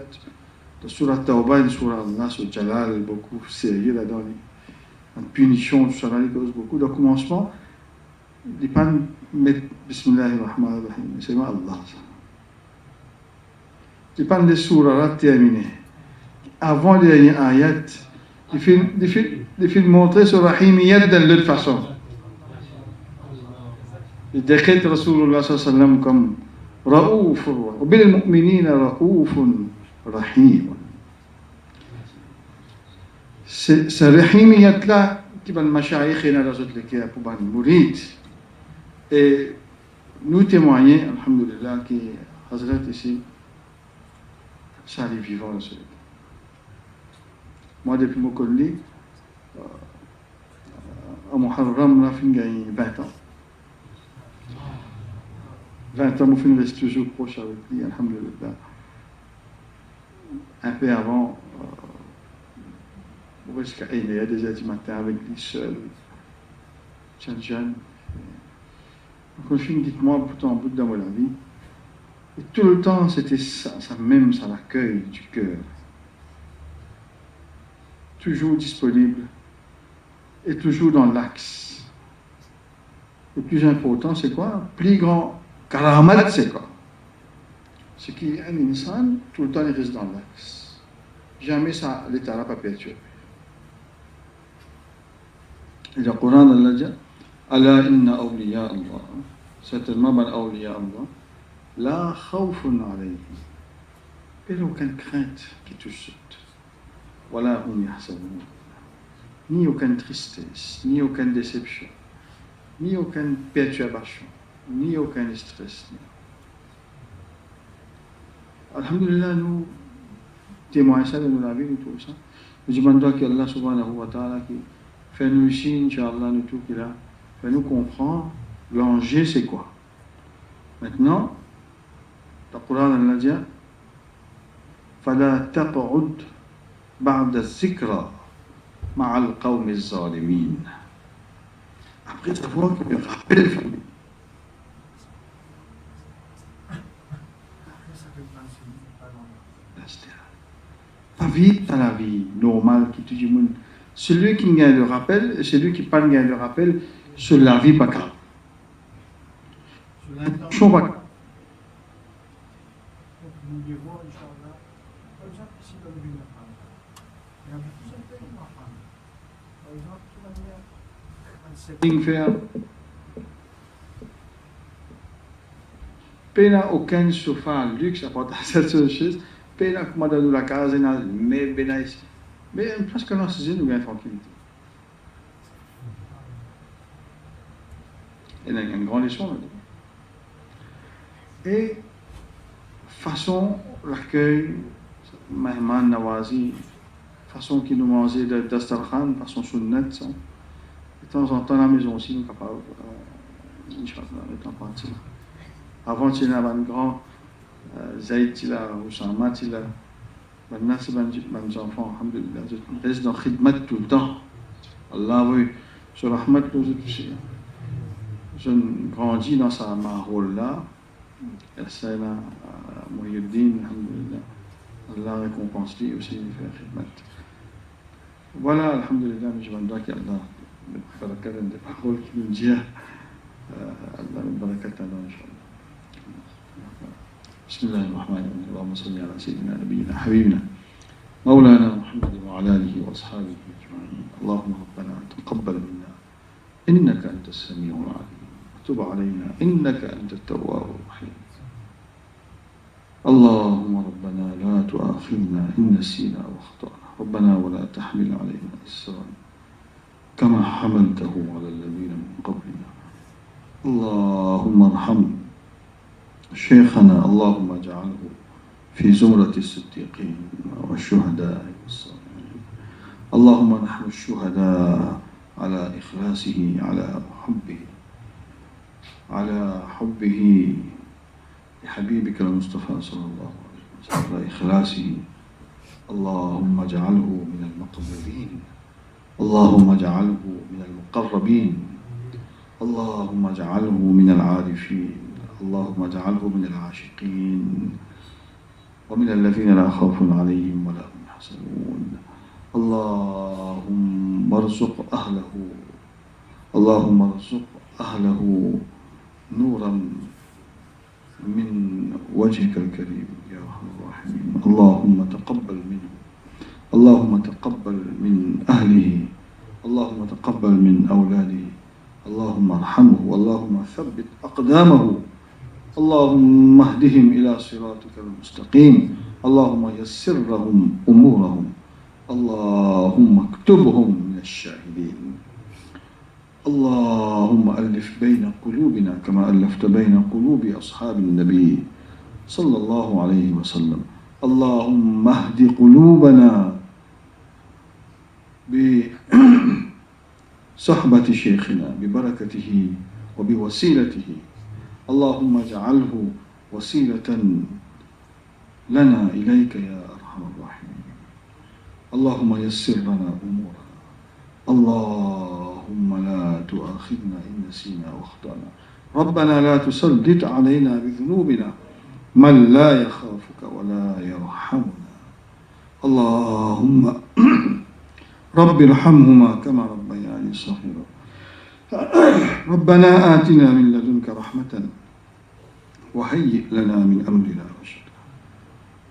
de surat Tawbah, une surat Allah, sur Jalal, beaucoup sérieux là-dedans, en punition, tout ça, il cause beaucoup. De commencement, il ne peut pas mettre Bismillahir Rahmanir Rahim, c'est Allah. Il ne peut pas les surahs terminés. Avant les dernières ayats, il fait montrer sur Rahimiyat de l'autre façon. Il décrète Rasulullah sallallahu alayhi wa sallam comme Raouf, wa bil mu'minina Raoufun Rahim. C'est Rahimiyat là qui va le mashayikh et la autres qui pour ban mourid. Et nous témoigner, alhamdulillah, que Hazrat ici, ça arrive vivant dans ce lieu. Moi, depuis mon collègue, à Muharram, là, j'ai gagné 20 ans. 20 ans, je reste toujours proche avec lui, alhamdulillah. Un peu avant, il y a des heures du matin avec lui seul, jeune. Donc, je me dis que moi, pourtant, en bout de la vie, et tout le temps, c'était ça même, ça l'accueil du cœur. Toujours disponible et toujours dans l'axe. Le plus important, c'est quoi? Plus grand karamat, c'est quoi? C'est qu'un insan, tout le temps, il reste dans l'axe. Jamais ça, l'état n'a pas perturbé. Et le Coran, Allah dit, Allah inna awliya Allah. Certainement, ben awliya Allah. La khawfun alayhim. Il n'y a aucune crainte qui touche. Voilà, ni aucune tristesse, ni aucune déception, ni aucune perturbation, ni aucun stress. Alhamdulillah, nous témoignons ça de nos vie, nous tout ça. Nous demandons que Allah subhanahu wa ta'ala qui fait nous ici, Inch'Allah, nous tout qui là, fait nous comprendre l'enjeu c'est quoi. Maintenant, le Coran Allah dit, فلا تقعد بعد الذكرى مع القوم الظالمين. Après savoir qu'il me rappelle pas vite dans la vie normale qui te dit celui qui gagne le rappel et celui qui pas gagne le rappel sur la vie pas grave. Sur la Pays n'a aucun sofa luxe à part cette chose. Pays n'a pas de la case, mais bénaïs. Mais presque dans ce nous gagnons tranquillité. Il y a une grande leçon là-dedans. Et façon l'accueil, Mahman Nawazi, façon qui nous mangeait de Dastarkhan, façon sunnat, de temps en temps, à la maison aussi, nous sommes capables, Inch'Allah, de temps parti. Avant, il y avait un grand Zayd, Oussama, maintenant, c'est mes enfants, alhamdulillah, je reste dans khidmat tout le temps. Allah, oui, sur Rahmat, je grandis dans sa marole-là, et c'est là, Mouhiyuddin, alhamdulillah. Allah récompense lui aussi de faire khidmat. Voilà, alhamdulillah, je me dois qu'Allah barakat des paroles qui nous dit Allah barakat Allah inshallah. بسم الله الرحمن الرحيم اللهم صل على سيدنا نبينا حبيبنا مولانا محمد وعلى اله واصحابه اجمعين اللهم ربنا تقبل منا انك انت السميع العليم وتب علينا انك انت التواب الرحيم اللهم ربنا لا تؤاخذنا ان نسينا واخطانا ربنا ولا تحمل علينا إصرا كما حملته على الذين من قبلنا اللهم ارحم شيخنا اللهم اجعله في زمرة الصديقين والشهداء والصالحين اللهم نحن الشهداء على إخلاصه على حبه على حبه لحبيبك المصطفى صلى الله عليه وسلم على إخلاصه. اللهم اجعله من المقبولين، اللهم اجعله من المقربين، اللهم اجعله من العارفين، اللهم اجعله من العاشقين، ومن الذين لا خوف عليهم ولا هم يحزنون. اللهم ارزق أهله، اللهم ارزق أهله نورا من وجهك الكريم يا أرحم الراحمين. اللهم تقبل منه، اللهم تقبل من أهله، اللهم تقبل من أولاده، اللهم ارحمه، اللهم ثبت أقدامه، اللهم اهدهم إلى صراطك المستقيم، اللهم يسر لهم أمورهم، اللهم اكتبهم من الشاهدين. اللهم ألف بين قلوبنا كما ألفت بين قلوب أصحاب النبي صلى الله عليه وسلم. اللهم اهد قلوبنا بصحبة شيخنا ببركته وبوسيلته. اللهم اجعله وسيلة لنا إليك يا أرحم الراحمين. اللهم يسر لنا أمورنا، اللهم لا تؤاخذنا إن نسينا واخطأنا، ربنا لا تسلط علينا بذنوبنا من لا يخافك ولا يرحمنا. اللهم رب ارحمهما كما ربياني صغيرا. ربنا آتنا من لدنك رحمة وهيئ لنا من أمرنا رشدا.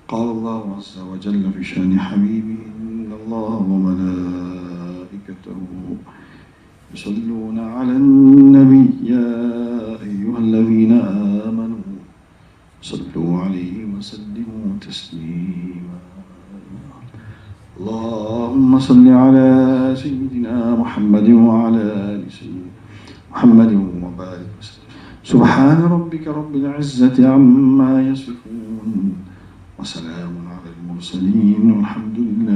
قال الله عز وجل في شأن حبيبه: إن الله وملائكته يصلون على النبي يا أيها الذين آمنوا صلوا عليه وسلموا تسليما. اللهم صل على سيدنا محمد وعلى آل سيدنا محمد وبارك وسلم. سبحان ربك رب العزة عما يصفون وسلام على المرسلين والحمد لله